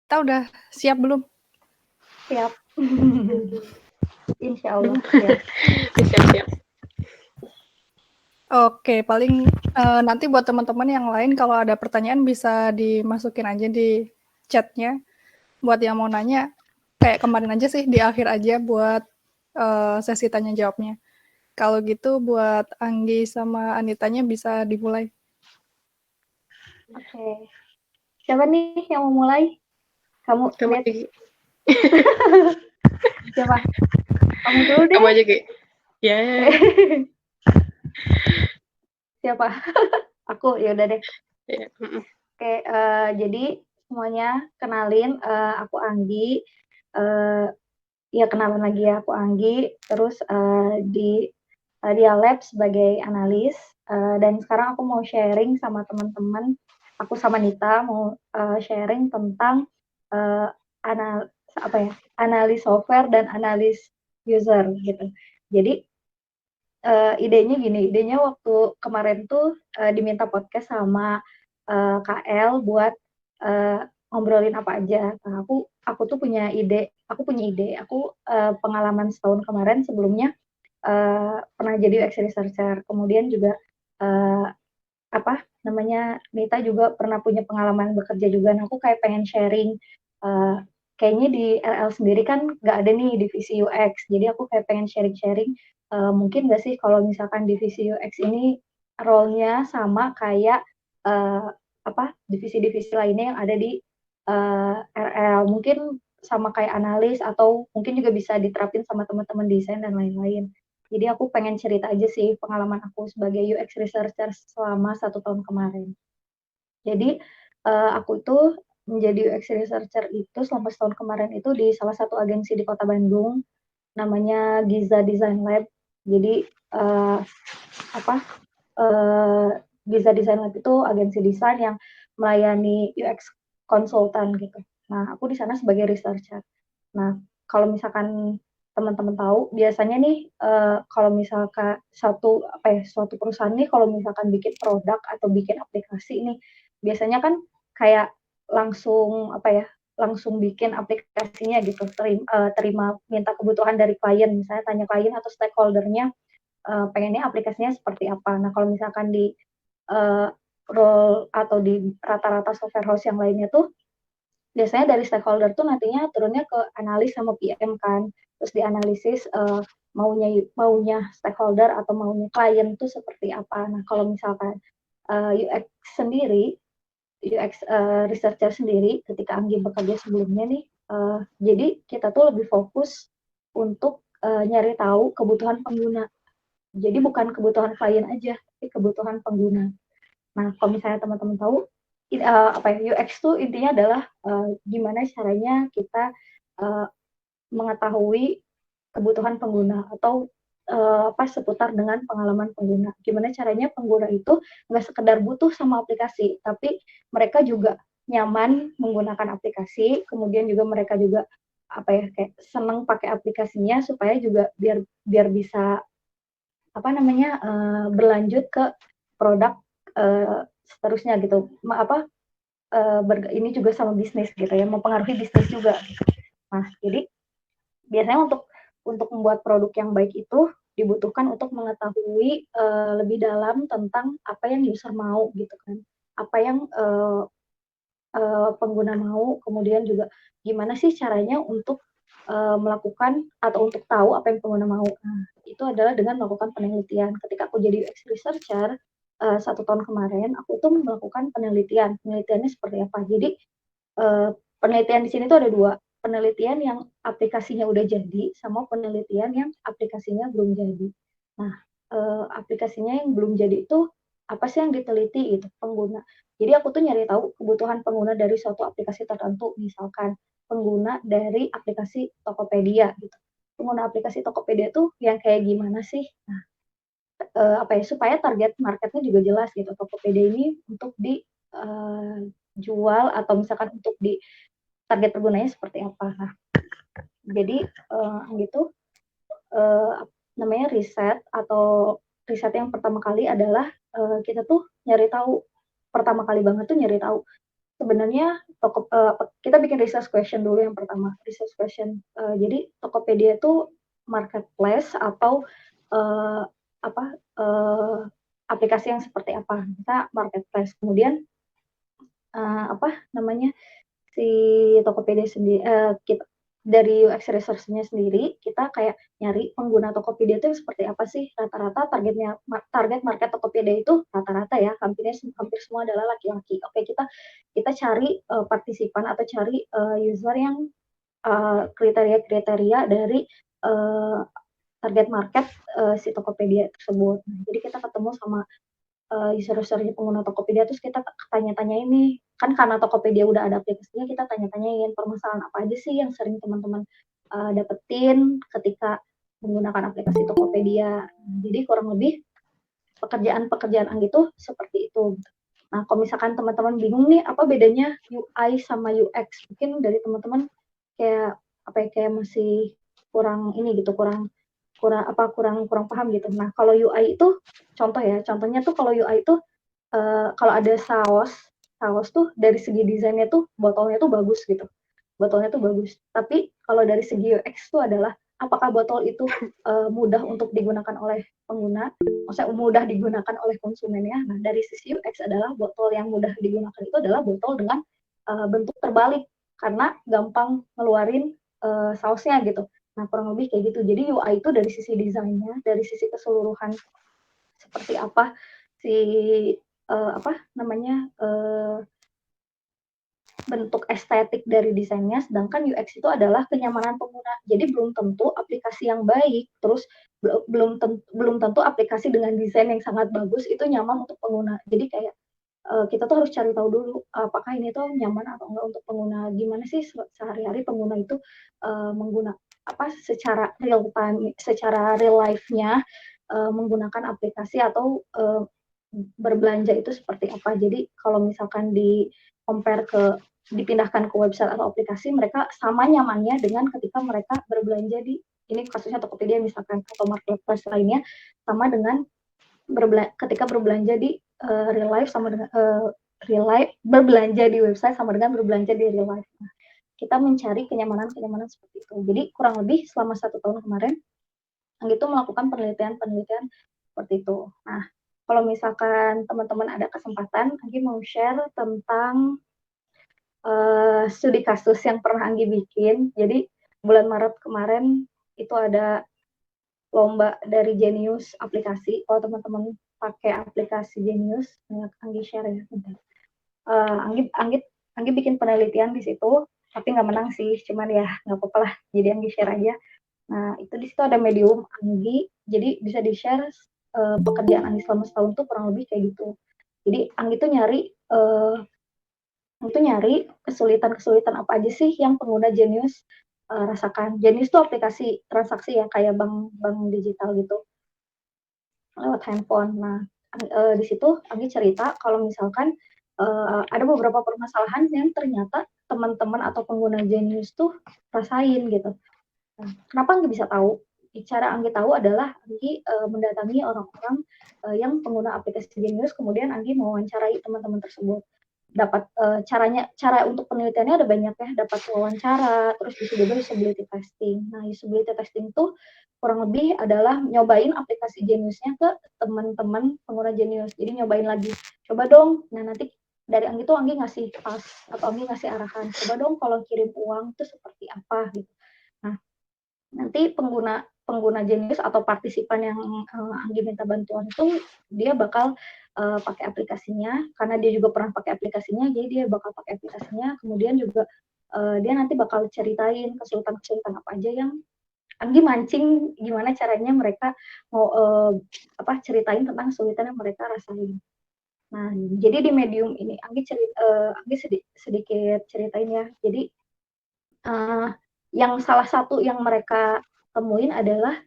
Kita udah siap belum? Siap. Insya Allah siap. Siap-siap. Oke, paling nanti buat teman-teman yang lain kalau ada pertanyaan bisa dimasukin aja di chatnya. Buat yang mau nanya, kayak kemarin aja sih di akhir aja buat sesi tanya jawabnya. Kalau gitu buat Anggi sama Anitanya bisa dimulai. Oke. Siapa nih yang mau mulai? Kamu Kamu lihat. aja, Gi. Siapa? Kamu dulu deh. Kamu aja, Gi. Ya. Siapa? Aku, ya udah deh. Ya. Oke, jadi semuanya kenalin, aku Anggi. Ya kenalan lagi ya, aku Anggi. Terus di Dia Lab sebagai analis. Dan sekarang aku mau sharing sama teman-teman. Aku sama Nita mau sharing tentang analis software dan analis user gitu. Jadi idenya waktu kemarin tuh diminta podcast sama KL buat ngobrolin apa aja. Nah, aku tuh punya ide, aku pengalaman setahun kemarin sebelumnya pernah jadi UX researcher, kemudian juga uh, Nita juga pernah punya pengalaman bekerja juga. Nah, aku kayak pengen sharing. Uh, Kayaknya di RL sendiri kan nggak ada nih divisi UX, jadi aku kayak pengen sharing-sharing. Mungkin nggak sih kalau misalkan divisi UX ini role-nya sama kayak divisi-divisi lainnya yang ada di RL. Mungkin sama kayak analis atau mungkin juga bisa diterapin sama teman-teman desain dan lain-lain. Jadi aku pengen cerita aja sih pengalaman aku sebagai UX researcher selama 1 tahun kemarin. Jadi aku tuh menjadi UX researcher itu selama setahun kemarin itu di salah satu agensi di Kota Bandung, namanya Giza Design Lab. Jadi Giza Design Lab itu agensi desain yang melayani UX konsultan gitu. Nah, aku di sana sebagai researcher. Nah, kalau misalkan teman-teman tahu, biasanya nih kalau misalkan suatu perusahaan nih kalau misalkan bikin produk atau bikin aplikasi nih, biasanya kan kayak langsung langsung bikin aplikasinya gitu, terima minta kebutuhan dari klien, misalnya tanya klien atau stakeholdernya pengennya aplikasinya seperti apa. Nah, kalau misalkan di role atau di rata-rata software house yang lainnya tuh biasanya dari stakeholder tuh nantinya turunnya ke analis sama PM kan, terus dianalisis maunya stakeholder atau maunya klien tuh seperti apa. Nah, kalau misalkan UX sendiri, UX researcher sendiri ketika Anggi bekerja sebelumnya nih, jadi kita tuh lebih fokus untuk nyari tahu kebutuhan pengguna. Jadi bukan kebutuhan klien aja, tapi kebutuhan pengguna. Nah, kalau misalnya teman-teman tahu, UX itu intinya adalah gimana caranya kita uh, mengetahui kebutuhan pengguna atau seputar dengan pengalaman pengguna. Gimana caranya pengguna itu nggak sekedar butuh sama aplikasi, tapi mereka juga nyaman menggunakan aplikasi, kemudian juga mereka juga kayak seneng pakai aplikasinya supaya juga biar bisa berlanjut ke produk seterusnya gitu. Ini juga sama bisnis gitu ya, mempengaruhi bisnis juga. Nah, jadi biasanya untuk membuat produk yang baik itu dibutuhkan untuk mengetahui lebih dalam tentang apa yang user mau gitu kan, apa yang pengguna mau, kemudian juga gimana sih caranya untuk melakukan atau untuk tahu apa yang pengguna mau. Nah, itu adalah dengan melakukan penelitian. Ketika aku jadi UX researcher 1 tahun kemarin, aku tuh melakukan penelitian. Penelitiannya seperti apa? Jadi penelitian di sini tuh ada dua. Penelitian yang aplikasinya udah jadi, sama penelitian yang aplikasinya belum jadi. Nah, aplikasinya yang belum jadi itu apa sih yang diteliti itu pengguna. Jadi aku tuh nyari tahu kebutuhan pengguna dari suatu aplikasi tertentu, misalkan pengguna dari aplikasi Tokopedia gitu. Pengguna aplikasi Tokopedia tuh yang kayak gimana sih? Nah, supaya target marketnya juga jelas gitu. Tokopedia ini untuk dijual atau misalkan untuk di target penggunanya seperti apa. Nah, jadi gitu namanya riset atau riset yang pertama kali adalah kita tuh nyari tahu pertama kali banget tuh nyari tahu sebenarnya kita bikin research question dulu yang pertama. Research question. Jadi Tokopedia itu marketplace atau uh, apa aplikasi yang seperti apa? Kita marketplace. Kemudian apa namanya si Tokopedia sendiri kita dari UX research-nya sendiri kita kayak nyari pengguna Tokopedia itu seperti apa sih rata-rata target market Tokopedia itu rata-rata ya hampir semua adalah laki-laki. Oke, kita cari partisipan atau cari user yang kriteria-kriteria dari target market si Tokopedia tersebut. Nah, jadi kita ketemu sama user-usernya pengguna Tokopedia terus kita tanya-tanya ini kan karena Tokopedia udah ada aplikasinya kita tanya-tanyain permasalahan apa aja sih yang sering teman-teman dapetin ketika menggunakan aplikasi Tokopedia. Jadi kurang lebih pekerjaan Anggi itu seperti itu. Nah, kalau misalkan teman-teman bingung nih apa bedanya UI sama UX, mungkin dari teman-teman kayak apa ya kayak masih kurang ini gitu, kurang kurang paham gitu. Nah, kalau UI itu contohnya tuh kalau UI itu kalau ada saus tuh dari segi desainnya tuh botolnya tuh bagus gitu. Botolnya tuh bagus. Tapi kalau dari segi UX tuh adalah apakah botol itu mudah untuk digunakan oleh pengguna, maksudnya mudah digunakan oleh konsumennya. Nah, dari sisi UX adalah botol yang mudah digunakan itu adalah botol dengan bentuk terbalik karena gampang ngeluarin sausnya gitu. Nah, kurang lebih kayak gitu. Jadi UI itu dari sisi desainnya, dari sisi keseluruhan seperti apa si apa namanya bentuk estetik dari desainnya, sedangkan UX itu adalah kenyamanan pengguna. Jadi belum tentu aplikasi yang baik, terus belum tentu aplikasi dengan desain yang sangat bagus itu nyaman untuk pengguna. Jadi kayak kita tuh harus cari tahu dulu apakah ini tuh nyaman atau enggak untuk pengguna. Gimana sih sehari-hari pengguna itu mengguna apa secara real time, secara real life-nya menggunakan aplikasi atau berbelanja itu seperti apa. Jadi kalau misalkan dipindahkan ke website atau aplikasi, mereka sama nyamannya dengan ketika mereka berbelanja di ini kasusnya Tokopedia misalkan atau marketplace lainnya sama dengan ketika berbelanja di real life sama dengan real life berbelanja di website sama dengan berbelanja di real life. Nah, kita mencari kenyamanan seperti itu. Jadi kurang lebih selama 1 tahun kemarin, Anggi itu melakukan penelitian seperti itu. Nah, kalau misalkan teman-teman ada kesempatan, Anggi mau share tentang studi kasus yang pernah Anggi bikin. Jadi bulan Maret kemarin itu ada lomba dari Genius aplikasi. Kalau teman-teman pakai aplikasi Genius, Anggi share ya. Anggi bikin penelitian di situ, tapi nggak menang sih, cuman ya nggak apa-apa lah. Jadi Anggi share aja. Nah, itu di situ ada medium Anggi, jadi bisa di-share pekerjaan Anggi selama setahun tuh kurang lebih kayak gitu. Jadi Anggi tuh nyari kesulitan-kesulitan apa aja sih yang pengguna Genius rasakan. Genius tuh aplikasi transaksi ya, kayak bank digital gitu, lewat handphone. Nah, di situ Anggi cerita kalau misalkan ada beberapa permasalahan yang ternyata teman-teman atau pengguna Genius tuh rasain gitu. Nah, kenapa Anggi bisa tahu? Cara Anggi tahu adalah Anggi mendatangi orang-orang yang pengguna aplikasi Genius, kemudian Anggi mewawancarai teman-teman tersebut. Dapat cara untuk penelitiannya ada banyak ya, dapat wawancara, terus bisa juga usability testing. Nah, usability testing tuh kurang lebih adalah nyobain aplikasi Geniusnya ke teman-teman pengguna Genius. Jadi nyobain lagi, coba dong. Nah, nanti dari Anggi tuh Anggi ngasih task atau Anggi ngasih arahan, coba dong kalau kirim uang itu seperti apa gitu. Nah, nanti pengguna Genius atau partisipan yang Anggi minta bantuan itu dia bakal pakai aplikasinya karena dia juga pernah pakai aplikasinya, jadi dia bakal pakai aplikasinya, kemudian juga dia nanti bakal ceritain kesulitan apa aja yang Anggi mancing gimana caranya mereka mau ceritain tentang kesulitan yang mereka rasain. Nah, jadi di medium ini Anggi sedikit ceritain ya. Jadi yang salah satu yang mereka temuin adalah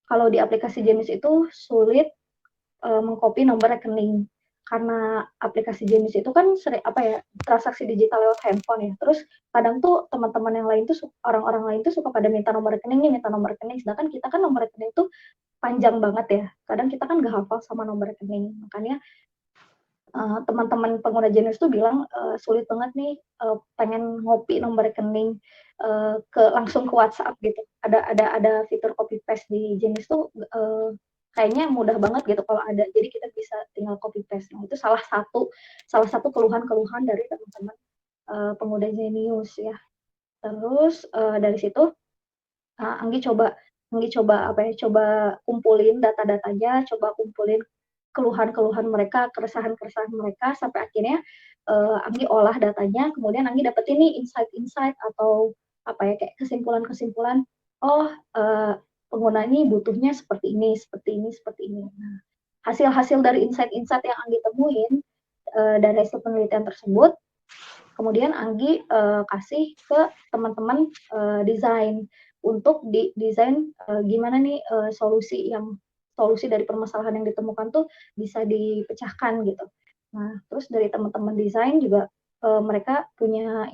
kalau di aplikasi Genius itu sulit mengcopy nomor rekening karena aplikasi Genius itu kan transaksi digital lewat handphone ya. Terus kadang tuh teman-teman yang lain tuh orang-orang lain tuh suka pada minta nomor rekening, sedangkan kita kan nomor rekening itu panjang banget ya. Kadang kita kan nggak hafal sama nomor rekening. Makanya teman-teman pengguna Genius tuh bilang sulit banget nih pengen ngopi nomor rekening langsung ke WhatsApp gitu. Ada fitur copy paste di Genius tuh kayaknya mudah banget gitu kalau ada. Jadi kita bisa tinggal copy paste. Nah, itu salah satu keluhan-keluhan dari teman-teman pengguna Genius ya. Terus dari situ Anggi coba kumpulin data-datanya, coba kumpulin keluhan-keluhan mereka, keresahan-keresahan mereka, sampai akhirnya Anggi olah datanya, kemudian Anggi dapet ini insight-insight atau kayak kesimpulan-kesimpulan. Oh, pengguna ini butuhnya seperti ini, seperti ini, seperti ini. Nah, hasil-hasil dari insight-insight yang Anggi temuin dari hasil penelitian tersebut, kemudian Anggi kasih ke teman-teman desain untuk desain gimana nih solusi dari permasalahan yang ditemukan tuh bisa dipecahkan gitu. Nah, terus dari teman-teman desain juga mereka punya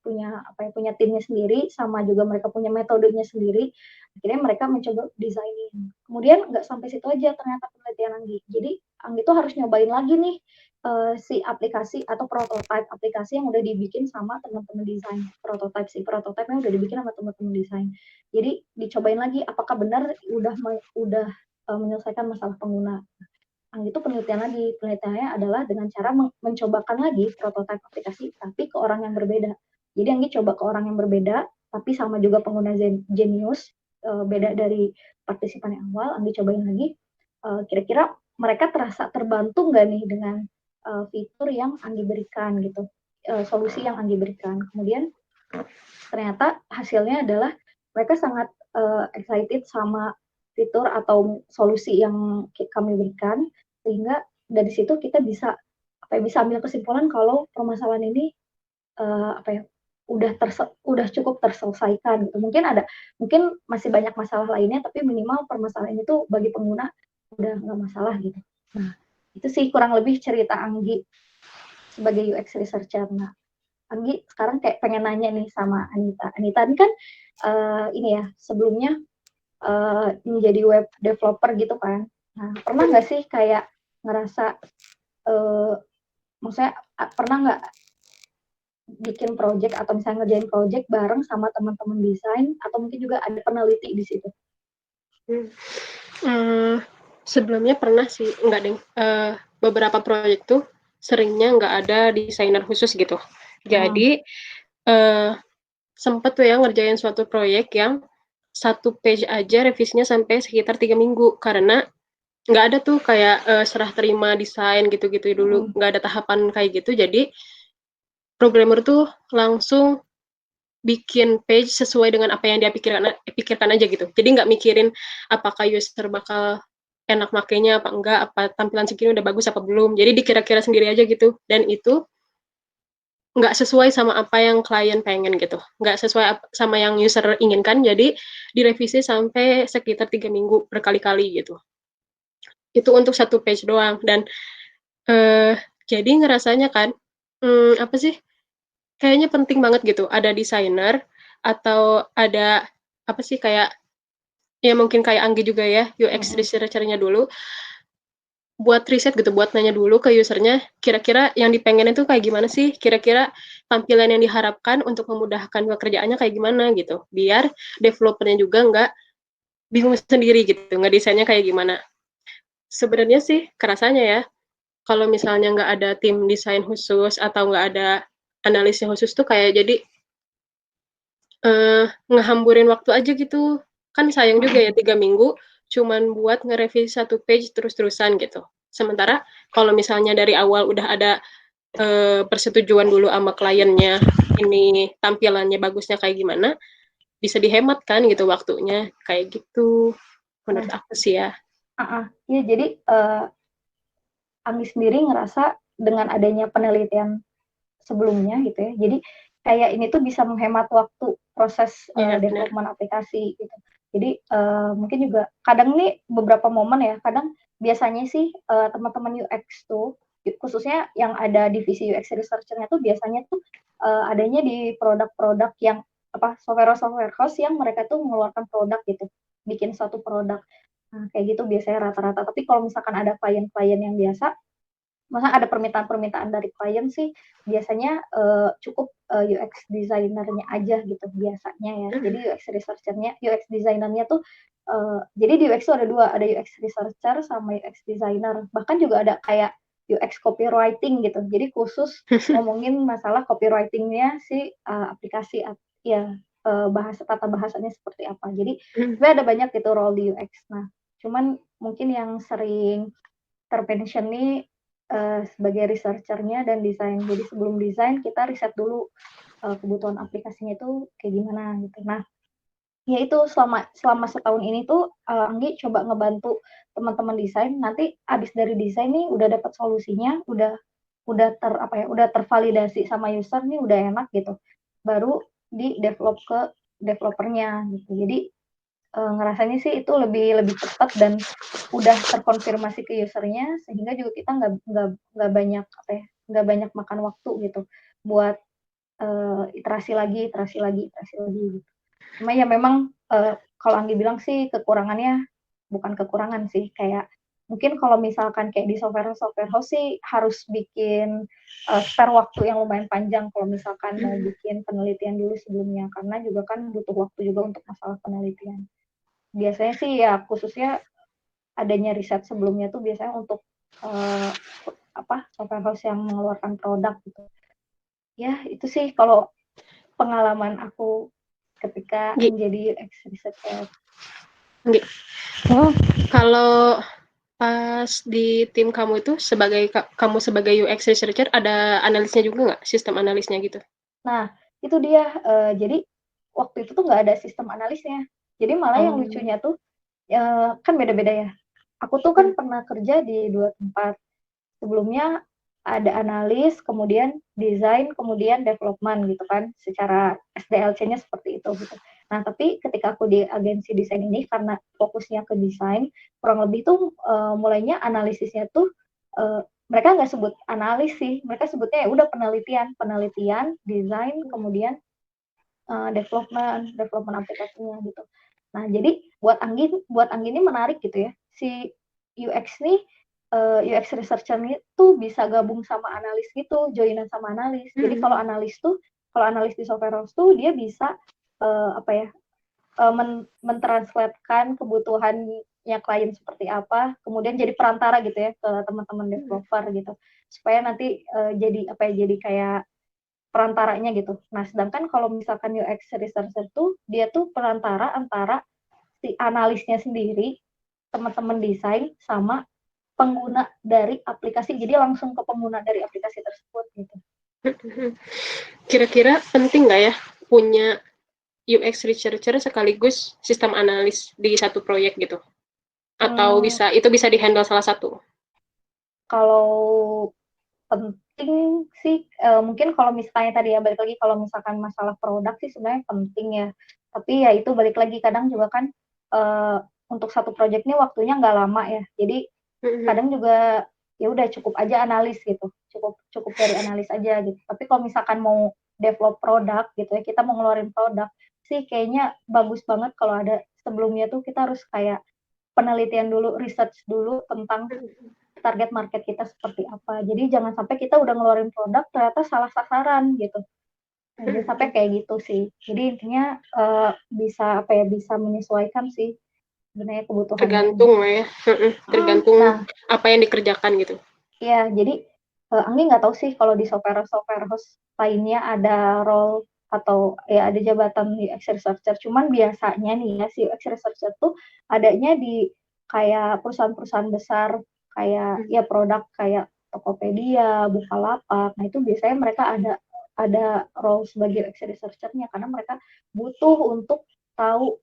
punya timnya sendiri, sama juga mereka punya metodenya sendiri. Akhirnya mereka mencoba desainin. Kemudian nggak sampai situ aja ternyata penelitian Anggi. Jadi Anggi tuh harus nyobain lagi nih si aplikasi atau prototipe aplikasi yang udah dibikin sama teman-teman desain. Prototipenya udah dibikin sama teman-teman desain. Jadi dicobain lagi apakah benar udah menyelesaikan masalah pengguna. Itu penelitiannya adalah dengan cara mencobakan lagi prototipe aplikasi tapi ke orang yang berbeda. Jadi Anggi coba ke orang yang berbeda tapi sama juga pengguna Genius, beda dari partisipan yang awal. Anggi cobain lagi kira-kira mereka terasa terbantu nggak nih dengan fitur yang Anggi berikan gitu, solusi yang Anggi berikan. Kemudian ternyata hasilnya adalah mereka sangat excited sama fitur atau solusi yang kami berikan, sehingga dari situ kita bisa ambil kesimpulan kalau permasalahan ini udah cukup terselesaikan gitu. Mungkin masih banyak masalah lainnya, tapi minimal permasalahan itu bagi pengguna udah nggak masalah gitu. Nah, itu sih kurang lebih cerita Anggi sebagai UX researcher. Nah, Anggi sekarang kayak pengen nanya nih sama Anita. Anita ini kan ini ya sebelumnya menjadi web developer gitu kan. Nah, pernah nggak sih kayak ngerasa maksudnya pernah nggak bikin project atau misalnya ngerjain project bareng sama teman-teman desain, atau mungkin juga ada peneliti di situ? Sebelumnya pernah sih, enggak deh. Beberapa proyek tuh seringnya nggak ada desainer khusus gitu. Jadi sempet tuh ya ngerjain suatu proyek yang satu page aja revisinya sampai sekitar 3 minggu karena nggak ada tuh kayak serah terima desain gitu-gitu dulu, nggak ada tahapan kayak gitu. Jadi programmer tuh langsung bikin page sesuai dengan apa yang dia pikirkan aja gitu. Jadi nggak mikirin apakah user bakal enak makainya apa enggak, apa tampilan segini udah bagus apa belum. Jadi dikira-kira sendiri aja gitu. Dan itu nggak sesuai sama apa yang klien pengen gitu. Nggak sesuai sama yang user inginkan, jadi direvisi sampai sekitar 3 minggu berkali-kali gitu. Itu untuk satu page doang. Dan jadi ngerasanya kan, apa sih, kayaknya penting banget gitu ada desainer atau ada apa sih kayak ya mungkin kayak Anggi juga ya UX researcher-nya dulu buat riset gitu, buat nanya dulu ke usernya kira-kira yang dipengen itu kayak gimana sih, kira-kira tampilan yang diharapkan untuk memudahkan pekerjaannya kayak gimana gitu, biar developernya juga nggak bingung sendiri gitu ngedesainnya kayak gimana. Sebenarnya sih kerasanya ya kalau misalnya nggak ada tim desain khusus atau nggak ada analisnya khusus tuh kayak jadi ngehamburin waktu aja gitu. Kan sayang juga ya 3 minggu cuman buat ngerevisi satu page terus-terusan gitu. Sementara kalau misalnya dari awal udah ada persetujuan dulu sama kliennya, ini tampilannya bagusnya kayak gimana, bisa dihemat kan gitu waktunya, kayak gitu. Menurut aku sih ya. Iya, jadi Anggi sendiri ngerasa dengan adanya penelitian sebelumnya gitu ya, jadi kayak ini tuh bisa menghemat waktu proses development aplikasi gitu. Jadi mungkin juga kadang nih beberapa momen ya, kadang biasanya sih teman-teman UX tuh khususnya yang ada divisi UX researcher-nya tuh biasanya tuh adanya di produk-produk yang software house yang mereka tuh mengeluarkan produk gitu, bikin suatu produk. Nah, kayak gitu biasanya rata-rata. Tapi kalau misalkan ada klien-klien yang biasa, Masa ada permintaan-permintaan dari klien sih biasanya cukup UX designer-nya aja gitu biasanya ya. Jadi UX designer-nya tuh jadi di UX tuh ada dua, ada UX researcher sama UX designer. Bahkan juga ada kayak UX copywriting gitu. Jadi khusus ngomongin masalah copywriting-nya si aplikasi ya tata bahasanya seperti apa. Jadi sebenarnya ada banyak gitu role di UX. Nah, cuman mungkin yang sering termention nih sebagai researcher-nya dan desain. Jadi sebelum desain kita riset dulu kebutuhan aplikasinya itu kayak gimana gitu. Nah, ya itu selama setahun ini tuh Anggi coba ngebantu teman-teman desain. Nanti abis dari desain nih udah dapat solusinya, udah tervalidasi sama user nih udah enak gitu. Baru di develop ke developernya gitu. Jadi ngerasanya sih itu lebih cepat dan udah terkonfirmasi ke usernya sehingga juga kita nggak banyak nggak banyak makan waktu gitu buat iterasi lagi gitu. Cuma ya memang kalau Anggi bilang sih kekurangannya bukan kekurangan sih, kayak mungkin kalau misalkan kayak di software house sih harus bikin spare waktu yang lumayan panjang kalau misalkan mau bikin penelitian dulu sebelumnya, karena juga kan butuh waktu juga untuk masalah penelitian. Biasanya sih ya khususnya adanya riset sebelumnya tuh biasanya untuk software house yang mengeluarkan produk gitu. Ya itu sih kalau pengalaman aku ketika menjadi UX researcher. Kalau pas di tim kamu itu kamu sebagai UX researcher ada analisnya juga nggak, sistem analisnya gitu? Nah itu dia, jadi waktu itu tuh nggak ada sistem analisnya. Jadi malah yang lucunya tuh kan beda-beda ya. Aku tuh kan pernah kerja di 2 tempat. Sebelumnya ada analis, kemudian desain, kemudian development gitu kan. Secara SDLC-nya seperti itu gitu. Nah, tapi ketika aku di agensi desain ini karena fokusnya ke desain, kurang lebih tuh mulainya analisisnya tuh mereka nggak sebut analis sih, mereka sebutnya ya udah penelitian, desain, kemudian development aplikasinya gitu. Nah, jadi buat Anggi ini menarik gitu ya. Si UX nih UX researcher itu bisa gabung sama analis gitu, joinan sama analis. Jadi kalau analis di software house tuh dia bisa mentranslatekan kebutuhannya klien seperti apa, kemudian jadi perantara gitu ya ke teman-teman developer gitu, supaya nanti jadi kayak perantaranya gitu. Nah, sedangkan kalau misalkan UX researcher tuh dia tuh perantara antara si analisnya sendiri, teman-teman desain sama pengguna dari aplikasi. Jadi langsung ke pengguna dari aplikasi tersebut gitu. Kira-kira penting nggak ya punya UX researcher sekaligus sistem analis di satu proyek gitu? Atau itu bisa dihandle salah satu? Kalau penting sih mungkin kalau misalnya tadi ya balik lagi kalau misalkan masalah produk sih sebenarnya penting ya. Tapi ya itu balik lagi kadang juga kan untuk satu proyek ini waktunya nggak lama ya. Jadi kadang juga ya udah cukup aja analis gitu. Cukup dari analis aja gitu. Tapi kalau misalkan mau develop produk gitu ya, kita mau ngeluarin produk sih kayaknya bagus banget kalau ada sebelumnya tuh kita harus kayak penelitian dulu, research dulu tentang target market kita seperti apa. Jadi jangan sampai kita udah ngeluarin produk ternyata salah sasaran gitu. Jadi sampai kayak gitu sih. Jadi intinya bisa menyesuaikan sih sebenarnya kebutuhannya. Tergantung ya. Tergantung apa yang dikerjakan gitu. Iya, jadi Anggi nggak tahu sih kalau di software house lainnya ada role atau ya ada jabatan UX researcher. Cuman biasanya nih ya si UX researcher tuh adanya di kayak perusahaan-perusahaan besar kayak ya produk kayak Tokopedia, Bukalapak. Nah itu biasanya mereka ada role sebagai UX researcher-nya karena mereka butuh untuk tahu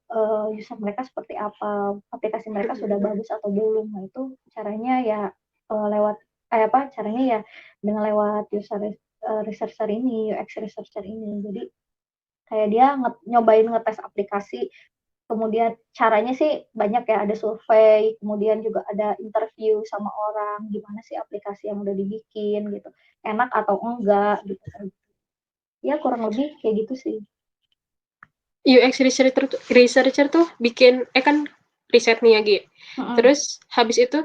user mereka seperti apa, aplikasi mereka sudah bagus atau belum. Nah itu caranya ya lewat caranya ya dengan lewat researcher ini, UX researcher ini. Jadi kayak dia nyobain ngetes aplikasi, kemudian caranya sih banyak ya, ada survei, kemudian juga ada interview sama orang, gimana sih aplikasi yang udah dibikin gitu, enak atau enggak gitu kan. Ya kurang lebih kayak gitu sih. UX researcher tuh bikin kan riset nih ya Gi. Terus habis itu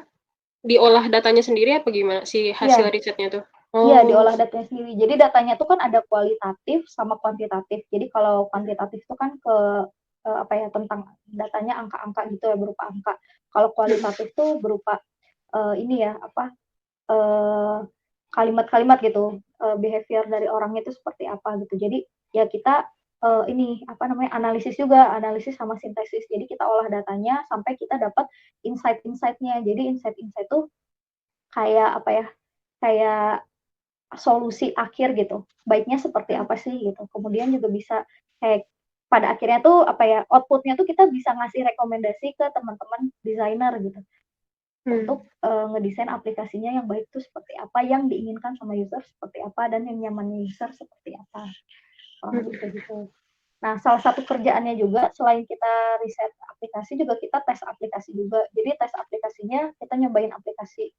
diolah datanya sendiri apa gimana si hasil Iya, risetnya tuh? iya, Oh. diolah datanya sendiri. Jadi datanya tuh kan ada kualitatif sama kuantitatif. Jadi kalau kuantitatif itu kan apa ya, tentang datanya angka-angka gitu ya, berupa angka. Kalau kualitatif tuh berupa ini ya, apa, kalimat-kalimat gitu, behavior dari orangnya itu seperti apa gitu. Jadi ya kita ini apa namanya, analisis juga, analisis sama sintesis. Jadi kita olah datanya sampai kita dapat insight-insightnya. Jadi insight-insight tuh kayak apa ya, kayak solusi akhir gitu. Baiknya seperti apa sih gitu. Kemudian juga bisa kayak pada akhirnya tuh apa ya, outputnya tuh kita bisa ngasih rekomendasi ke teman-teman desainer gitu untuk ngedesain aplikasinya yang baik tuh seperti apa, yang diinginkan sama user seperti apa, dan yang nyamannya user seperti apa. Lebih kayak gitu. Nah, salah satu kerjaannya juga selain kita riset aplikasi juga kita tes aplikasi juga. Jadi tes aplikasinya kita nyobain aplikasi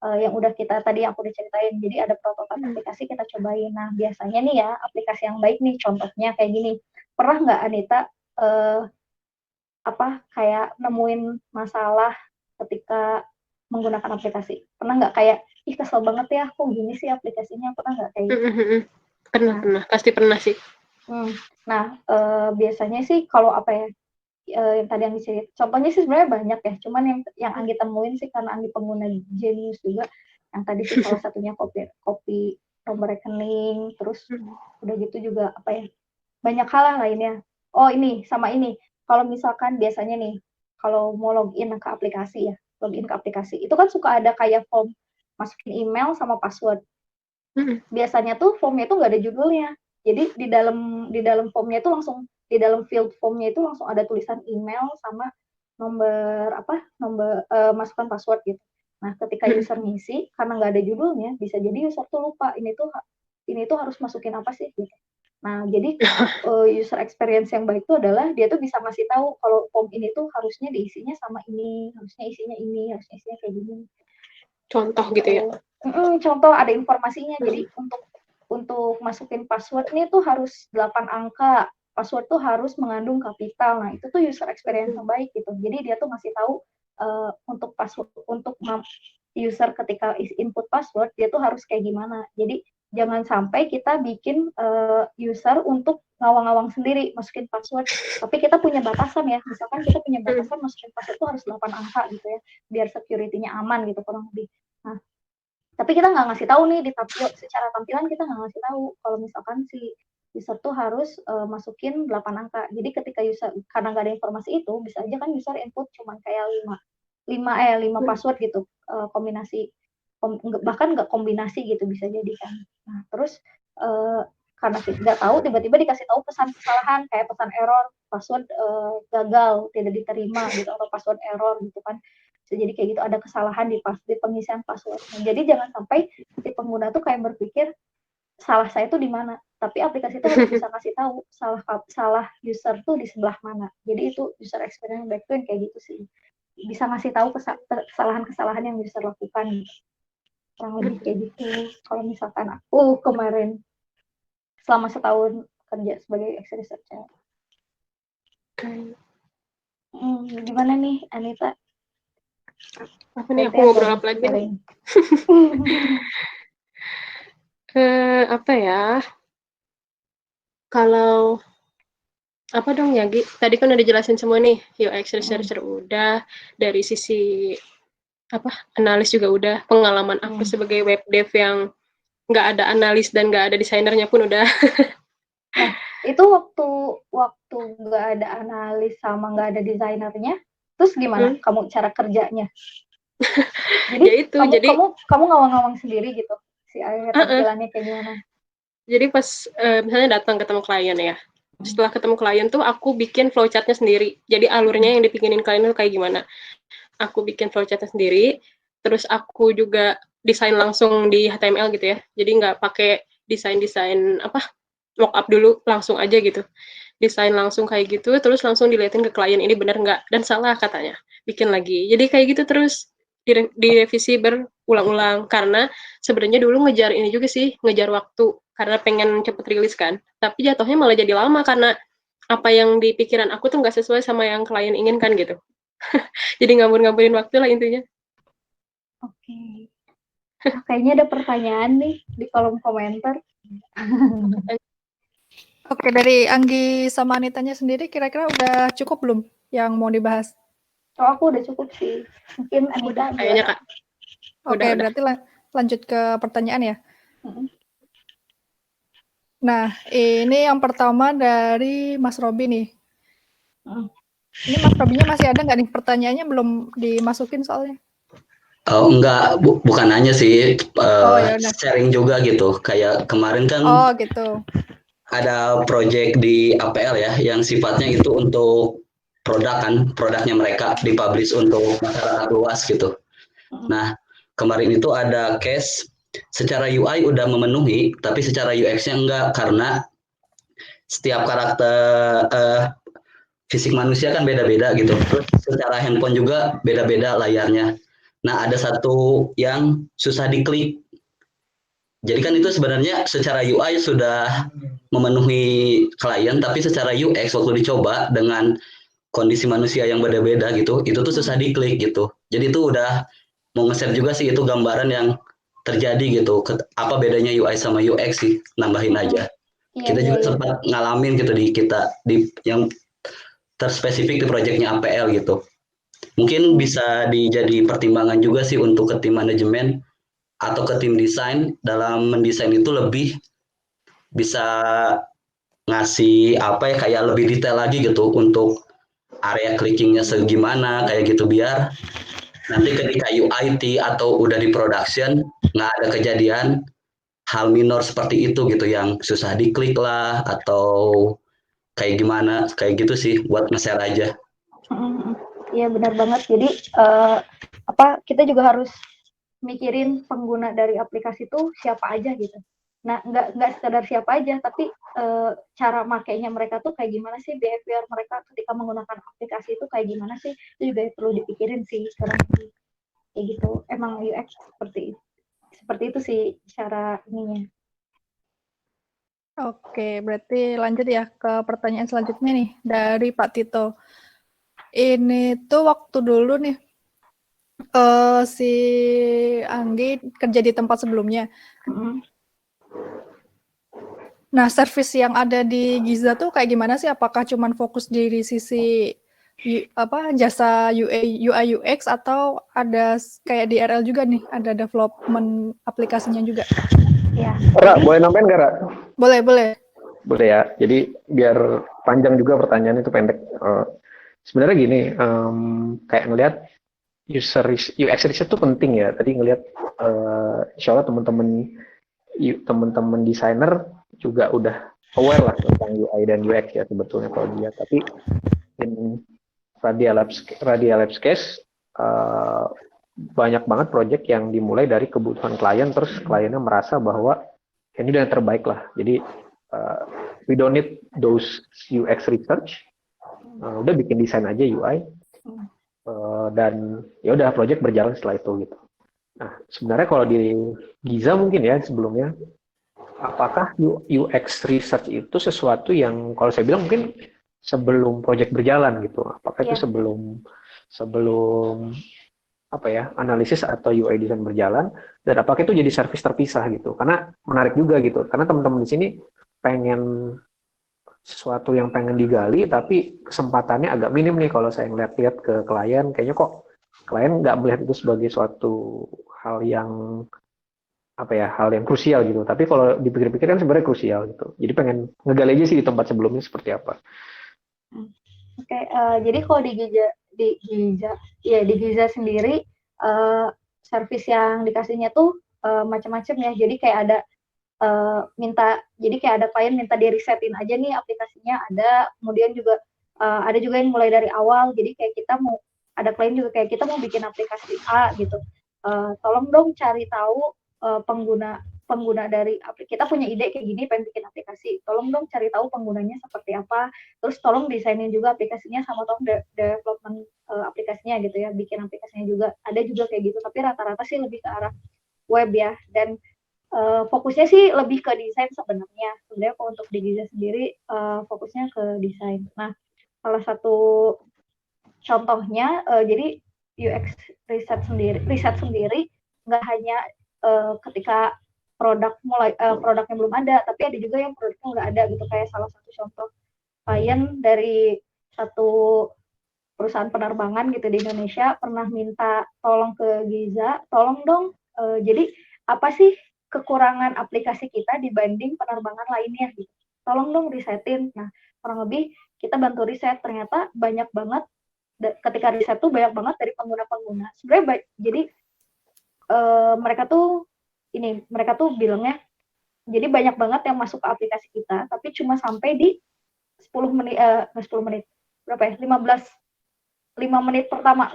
yang udah kita tadi yang aku udah ceritain. Jadi ada prototipe aplikasi kita cobain. Nah, biasanya nih ya aplikasi yang baik nih contohnya kayak gini. Pernah nggak Anita apa kayak nemuin masalah ketika menggunakan aplikasi? Pernah nggak kayak ih kesel banget ya kok gini sih aplikasinya? Pernah nggak kayak gitu? Pernah, pasti pernah sih. Nah, biasanya sih kalau apa ya, yang tadi yang dicerit contohnya sih sebenarnya banyak ya, cuman yang Anggi temuin sih karena Anggi pengguna Genius juga, yang tadi sih salah satunya copy nomor rekening, terus udah gitu juga apa ya, banyak hal lainnya. Oh ini, sama ini, kalau misalkan biasanya nih, kalau mau login ke aplikasi ya, login ke aplikasi, itu kan suka ada kayak form, masukin email sama password. Biasanya tuh formnya itu nggak ada judulnya. Jadi di dalam formnya itu langsung di dalam field formnya itu langsung ada tulisan email sama nomor masukkan password gitu. Nah, ketika user ngisi karena nggak ada judulnya, bisa jadi user tuh lupa ini tuh harus masukin apa sih gitu. Nah, jadi user experience yang baik itu adalah dia tuh bisa ngasih tahu kalau form ini tuh harusnya diisinya sama ini, harusnya isinya ini, harusnya isinya kayak gini. Contoh gitu ya. Contoh ada informasinya. Jadi untuk masukin password ini tuh harus 8 angka. Password tuh harus mengandung kapital. Nah, itu tuh user experience yang baik gitu. Jadi dia tuh ngasih tahu untuk password untuk user ketika input password dia tuh harus kayak gimana. Jadi jangan sampai kita bikin user untuk ngawang-ngawang sendiri masukin password. Tapi kita punya batasan ya. Misalkan kita punya batasan masukin password tuh harus 8 angka gitu ya. Biar security-nya aman gitu kurang lebih. Nah, tapi kita nggak ngasih tahu nih secara tampilan kita nggak ngasih tahu kalau misalkan si user tuh harus masukin 8 angka. Jadi ketika user karena nggak ada informasi itu bisa aja kan user input cuma kayak 5 password gitu, kombinasi bahkan nggak kombinasi gitu bisa jadi kan. Nah, terus karena nggak tahu tiba-tiba dikasih tahu pesan kesalahan kayak pesan error, password gagal, tidak diterima gitu, atau password error gitu kan. Bisa jadi kayak gitu ada kesalahan di pengisian password. Nah, jadi jangan sampai si pengguna tuh kayak berpikir salah saya tuh di mana, tapi aplikasi itu harus bisa kasih tahu salah user tuh di sebelah mana. Jadi itu user experience baik tuh yang kayak gitu sih. Bisa ngasih tahu kesalahan-kesalahan yang user lakukan. Kurang lebih kayak gitu. Kalau misalkan aku kemarin selama setahun kerja sebagai UX researcher. Gimana nih Anita? Apa nih aku ngobrol apa lagi nih? Apa ya? Kalau apa dong ya, Gi? Tadi kan udah dijelasin semua nih, UX researcher udah, dari sisi apa analis juga udah, pengalaman aku sebagai web dev yang nggak ada analis dan nggak ada desainernya pun udah. Nah, itu waktu nggak ada analis sama nggak ada desainernya, terus gimana kamu cara kerjanya? Jadi ya itu, kamu ngawang-ngawang sendiri gitu si tampilannya kayak gimana? Jadi pas misalnya datang ketemu klien ya, setelah ketemu klien tuh aku bikin flowchartnya sendiri. Jadi alurnya yang dibikinin klien itu kayak gimana. Aku bikin flowchartnya sendiri, terus aku juga desain langsung di HTML gitu ya. Jadi nggak pakai desain apa mockup dulu, langsung aja gitu. Desain langsung kayak gitu, terus langsung diliatin ke klien ini bener nggak, dan salah katanya. Bikin lagi. Jadi kayak gitu terus direvisi berulang-ulang, karena sebenarnya dulu ngejar ini juga sih, ngejar waktu, karena pengen cepet rilis kan. Tapi jatuhnya malah jadi lama, karena apa yang di pikiran aku tuh nggak sesuai sama yang klien inginkan gitu. Jadi ngabur-ngaburin waktu lah intinya. Oke. Kayaknya ada pertanyaan nih di kolom komentar. Oke, dari Anggi sama Anitanya sendiri kira-kira udah cukup belum yang mau dibahas? Oh, aku udah cukup sih. Mungkin Anita Kayaknya gimana? Kak. Oke, Udah. berarti lanjut ke pertanyaan ya. Mm-mm. Nah, ini yang pertama dari Mas Robi nih. Mm. Ini Mas Robinya masih ada nggak nih? Pertanyaannya belum dimasukin soalnya. Oh, enggak, bukan hanya sih Oh ya udah. sharing juga gitu. Kayak kemarin kan Oh gitu. ada project di APL ya yang sifatnya itu untuk produknya mereka dipublish untuk masyarakat luas gitu. Nah, kemarin itu ada case secara UI udah memenuhi, tapi secara UX-nya enggak karena setiap karakter fisik manusia kan beda-beda gitu. Terus secara handphone juga beda-beda layarnya. Nah, ada satu yang susah diklik. Jadi kan itu sebenarnya secara UI sudah memenuhi klien, tapi secara UX waktu dicoba dengan kondisi manusia yang beda-beda gitu, itu tuh susah diklik gitu. Jadi itu udah mau nge-share juga sih itu gambaran yang terjadi gitu. Apa bedanya UI sama UX sih, nambahin aja. Kita juga sempat ngalamin gitu di yang terspesifik di proyeknya APL gitu. Mungkin bisa dijadi pertimbangan juga sih untuk ke tim manajemen atau ke tim desain dalam mendesain itu lebih bisa ngasih apa ya kayak lebih detail lagi gitu untuk area clickingnya segimana kayak gitu biar nanti ketika UIT atau udah di production nggak ada kejadian hal minor seperti itu gitu yang susah diklik lah atau kayak gimana kayak gitu sih buat nge-share aja. Iya benar banget. Jadi kita juga harus mikirin pengguna dari aplikasi itu siapa aja gitu. Nah, nggak sekedar siapa aja, tapi cara makainya mereka tuh kayak gimana sih, behavior mereka ketika menggunakan aplikasi itu kayak gimana sih, itu juga perlu dipikirin sih. Karena kayak gitu, emang UX seperti itu sih cara ininya. Oke, berarti lanjut ya ke pertanyaan selanjutnya nih dari Pak Tito. Ini tuh waktu dulu nih si Anggi kerja di tempat sebelumnya. Nah, service yang ada di Giza tuh kayak gimana sih? Apakah cuman fokus di sisi jasa UI UX atau ada kayak di RL juga nih, ada development aplikasinya juga? Ya. Ra, boleh nambahin nggak, Ra? Boleh. Boleh ya. Jadi biar panjang juga pertanyaan itu pendek. Sebenarnya gini, kayak ngelihat UX research itu penting ya. Tadi ngelihat, insya Allah teman-teman desainer juga udah aware lah tentang UI dan UX ya sebetulnya kalau dilihat. Tapi in Radia Labs case, banyak banget project yang dimulai dari kebutuhan klien, terus kliennya merasa bahwa ini udah yang terbaik lah. Jadi we don't need those UX research, udah bikin desain aja UI, dan ya udah project berjalan setelah itu gitu. Nah sebenarnya kalau di Giza mungkin ya sebelumnya, apakah UX research itu sesuatu yang kalau saya bilang mungkin sebelum project berjalan gitu? Apakah itu sebelum analisis atau UI design berjalan, dan apakah itu jadi service terpisah gitu? Karena menarik juga gitu, karena teman-teman di sini pengen sesuatu yang pengen digali, tapi kesempatannya agak minim nih kalau saya ngeliat-liat ke klien, kayaknya kok klien nggak melihat itu sebagai suatu hal yang krusial gitu. Tapi kalau dipikir-pikir kan sebenarnya krusial gitu. Jadi pengen ngegali aja sih di tempat sebelumnya seperti apa. Oke, jadi kalau di Giza sendiri service yang dikasihnya tuh macam-macam ya. Jadi kayak ada ada klien minta di resetin aja nih aplikasinya, ada kemudian juga ada juga yang mulai dari awal. Jadi kayak ada klien juga kayak kita mau bikin aplikasi A gitu, tolong dong cari tahu pengguna dari kita punya ide kayak gini, pengen bikin aplikasi, tolong dong cari tahu penggunanya seperti apa, terus tolong desainin juga aplikasinya, sama tolong development aplikasinya gitu ya, bikin aplikasinya juga. Ada juga kayak gitu, tapi rata-rata sih lebih ke arah web ya. Dan fokusnya sih lebih ke desain sebenarnya kalau untuk di Giza sendiri fokusnya ke desain. Nah, salah satu contohnya jadi UX riset sendiri nggak hanya ketika produknya belum ada, tapi ada juga yang produknya udah ada gitu. Kayak salah satu contoh klien dari satu perusahaan penerbangan gitu di Indonesia pernah minta tolong ke Giza, tolong dong, jadi apa sih kekurangan aplikasi kita dibanding penerbangan lainnya gitu. Tolong dong risetin. Nah, kurang lebih kita bantu riset, ternyata banyak banget ketika riset tuh banyak banget dari pengguna-pengguna. Sebenarnya jadi mereka tuh bilangnya jadi banyak banget yang masuk ke aplikasi kita, tapi cuma sampai di 10 menit, 10 menit, berapa ya? 5 menit pertama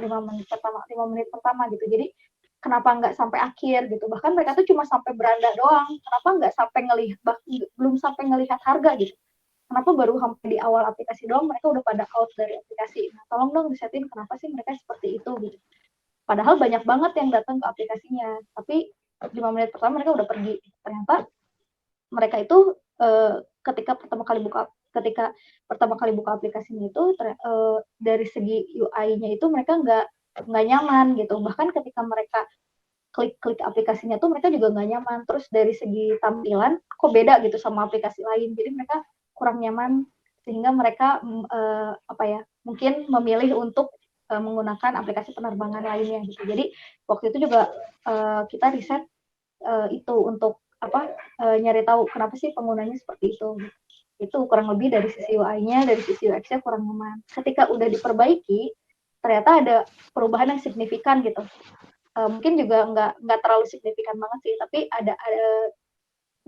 gitu. Jadi kenapa nggak sampai akhir gitu? Bahkan mereka tuh cuma sampai beranda doang. Kenapa nggak sampai belum sampai ngelihat harga gitu? Kenapa baru sampai di awal aplikasi doang mereka udah pada out dari aplikasi? Nah, tolong dong disetin kenapa sih mereka seperti itu gitu. Padahal banyak banget yang datang ke aplikasinya, tapi 5 menit pertama mereka udah pergi. Ternyata mereka itu ketika pertama kali buka aplikasinya itu dari segi UI-nya itu mereka nggak nyaman gitu. Bahkan ketika mereka klik aplikasinya tuh mereka juga nggak nyaman. Terus dari segi tampilan kok beda gitu sama aplikasi lain. Jadi mereka kurang nyaman sehingga mereka mungkin memilih untuk menggunakan aplikasi penerbangan lainnya gitu. Jadi waktu itu juga kita riset itu untuk nyari tahu kenapa sih penggunanya seperti itu. Itu kurang lebih dari sisi UI-nya, dari sisi UX-nya kurang nyaman. Ketika udah diperbaiki, ternyata ada perubahan yang signifikan gitu. Mungkin juga nggak terlalu signifikan banget sih, tapi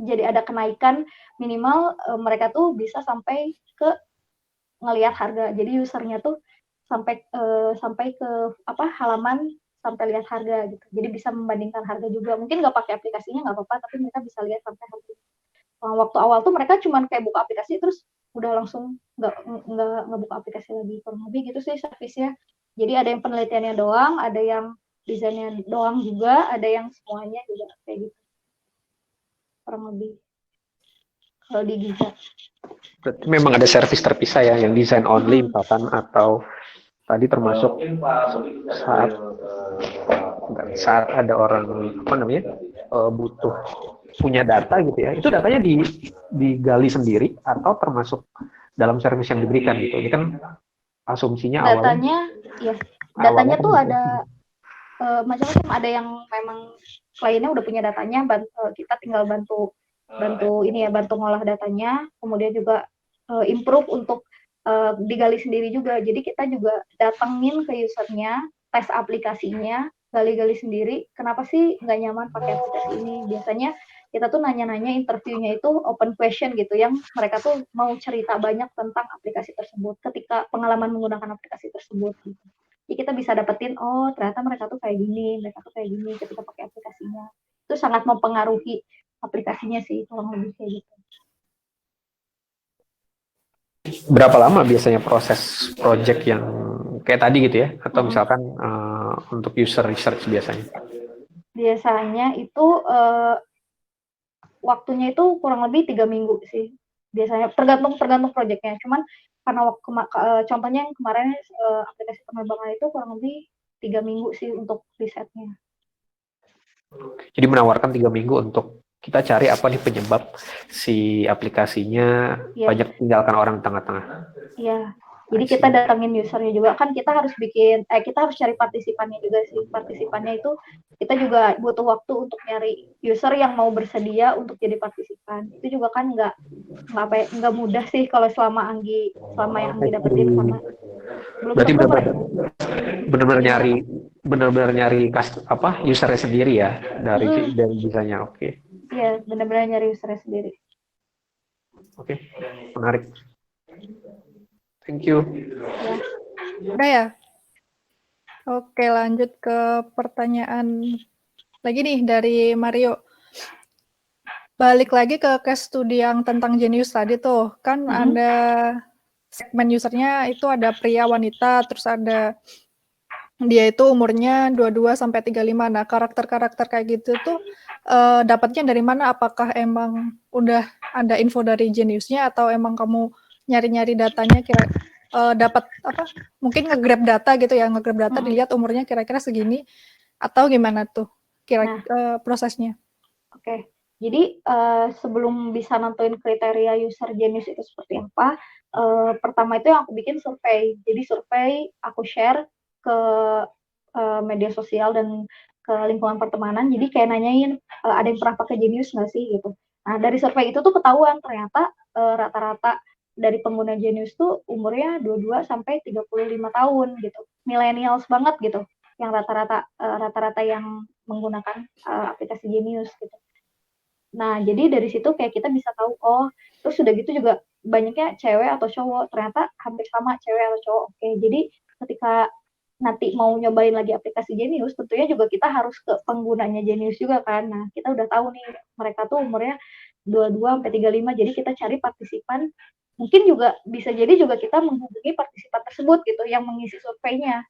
jadi ada kenaikan minimal mereka tuh bisa sampai ke ngelihat harga. Jadi usernya tuh sampai ke halaman sampai lihat harga gitu. Jadi bisa membandingkan harga juga. Mungkin nggak pakai aplikasinya nggak apa-apa, tapi mereka bisa lihat sampai harga. Waktu awal tuh mereka cuma kayak buka aplikasi terus udah langsung nggak buka aplikasi lagi. Kurang lebih gitu sih servisnya. Jadi ada yang penelitiannya doang, ada yang desainnya doang juga, ada yang semuanya juga kayak gitu. Kurang lebih kalau di Giza. Berarti memang ada servis terpisah ya, yang desain only misalkan, atau tadi termasuk saat ada orang butuh punya data gitu ya, itu datanya digali sendiri atau termasuk dalam servis yang diberikan gitu. Ini kan asumsinya datanya tuh ada macam-macam. Ada yang memang kliennya udah punya datanya, kita tinggal bantu ngolah datanya, kemudian juga improve untuk digali sendiri juga. Jadi kita juga datengin ke usernya, tes aplikasinya, gali-gali sendiri. Kenapa sih nggak nyaman pakai aplikasi ini? Biasanya kita tuh nanya-nanya, interviewnya itu open question gitu, yang mereka tuh mau cerita banyak tentang aplikasi tersebut ketika pengalaman menggunakan aplikasi tersebut gitu. Jadi kita bisa dapetin, oh ternyata mereka tuh kayak gini ketika pakai aplikasinya. Itu sangat mempengaruhi aplikasinya sih, kurang lebih kayak gitu. Berapa lama biasanya proses project yang kayak tadi gitu ya? Atau misalkan untuk user research biasanya? Biasanya itu waktunya itu kurang lebih 3 minggu sih. Biasanya tergantung projectnya. Cuman karena contohnya yang kemarin aplikasi penerbangan itu kurang lebih 3 minggu sih untuk risetnya. Jadi menawarkan 3 minggu untuk kita cari apa nih penyebab si aplikasinya banyak tinggalkan orang di tengah-tengah. Iya. Jadi kita datangin usernya juga, kan kita harus kita harus cari partisipannya juga sih. Partisipannya itu kita juga butuh waktu untuk nyari user yang mau bersedia untuk jadi partisipan. Itu juga kan nggak mudah sih kalau selama yang Anggi dapetin, karena belum berarti tentu benar-benar nyari usernya sendiri ya dari bisanya. Oke. Iya, benar-benar nyari usernya sendiri. Oke, menarik. Thank you. Udah ya? Oke, lanjut ke pertanyaan lagi nih dari Mario. Balik lagi ke case study yang tentang Genius tadi tuh. Kan ada segmen usernya itu ada pria, wanita, terus ada dia itu umurnya 22 sampai 35. Nah, karakter-karakter kayak gitu tuh dapatnya dari mana? Apakah emang udah ada info dari Geniusnya atau emang kamu nyari-nyari datanya dapat mungkin nge-grab data gitu ya, dilihat umurnya kira-kira segini atau gimana tuh prosesnya? Oke. Jadi sebelum bisa nentuin kriteria user genius itu seperti apa, pertama itu yang aku bikin survei. Jadi survei aku share ke media sosial dan ke lingkungan pertemanan. Jadi kayak nanyain ada yang pernah pakai Genius nggak sih gitu. Nah dari survei itu tuh ketahuan ternyata rata-rata dari pengguna Genius tuh umurnya 22 sampai 35 tahun gitu. Millennials banget gitu. Yang rata-rata yang menggunakan aplikasi Genius gitu. Nah, jadi dari situ kayak kita bisa tahu, oh, terus udah gitu juga banyaknya cewek atau cowok, ternyata hampir sama cewek atau cowok. Oke, jadi ketika nanti mau nyobain lagi aplikasi Genius, tentunya juga kita harus ke penggunanya Genius juga kan. Nah, kita udah tahu nih, mereka tuh umurnya 22 sampai 35, jadi kita cari partisipan. Mungkin juga bisa jadi juga kita menghubungi partisipan tersebut gitu, yang mengisi surveinya.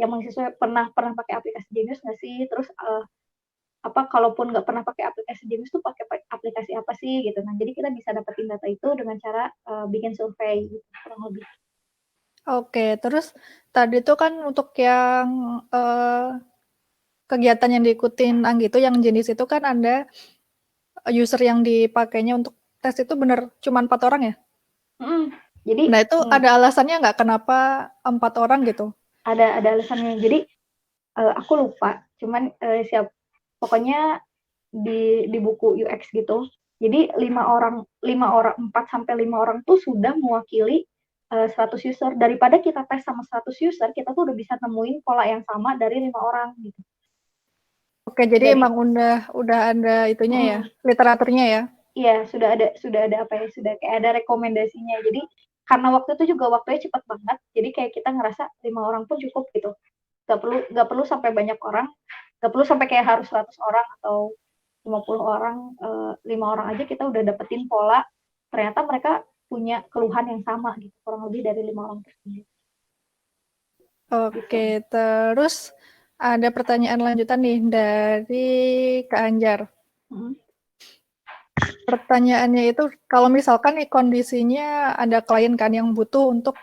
Yang mengisi survei pernah pakai aplikasi Genius nggak sih? Terus kalaupun nggak pernah pakai aplikasi Genius tuh pakai aplikasi apa sih gitu. Nah, jadi kita bisa dapetin data itu dengan cara bikin survei gitu, kurang lebih. Oke, terus tadi tuh kan untuk yang kegiatan yang diikutin Anggi itu yang jenis itu kan ada user yang dipakainya untuk tes itu bener cuma 4 orang ya? Jadi Nah itu ada alasannya nggak kenapa 4 orang gitu? Ada alasannya. Jadi aku lupa, cuman pokoknya di buku UX gitu. Jadi 4 sampai 5 orang tuh sudah mewakili 100 user. Daripada kita tes sama 100 user, kita tuh udah bisa nemuin pola yang sama dari 5 orang gitu. Oke, jadi emang udah ada itunya ya, literaturnya ya? Iya, sudah ada sudah kayak ada rekomendasinya. Jadi karena waktu itu juga waktunya cepat banget, jadi kayak kita ngerasa 5 orang pun cukup gitu. Gak perlu sampai banyak orang, gak perlu sampai kayak harus 100 orang atau 50 orang, 5 orang aja kita udah dapetin pola, ternyata mereka punya keluhan yang sama gitu, kurang lebih dari 5 orang tersebut. Oke, terus ada pertanyaan lanjutan nih dari Kak Anjar. Pertanyaannya itu, kalau misalkan nih kondisinya ada klien kan yang butuh untuk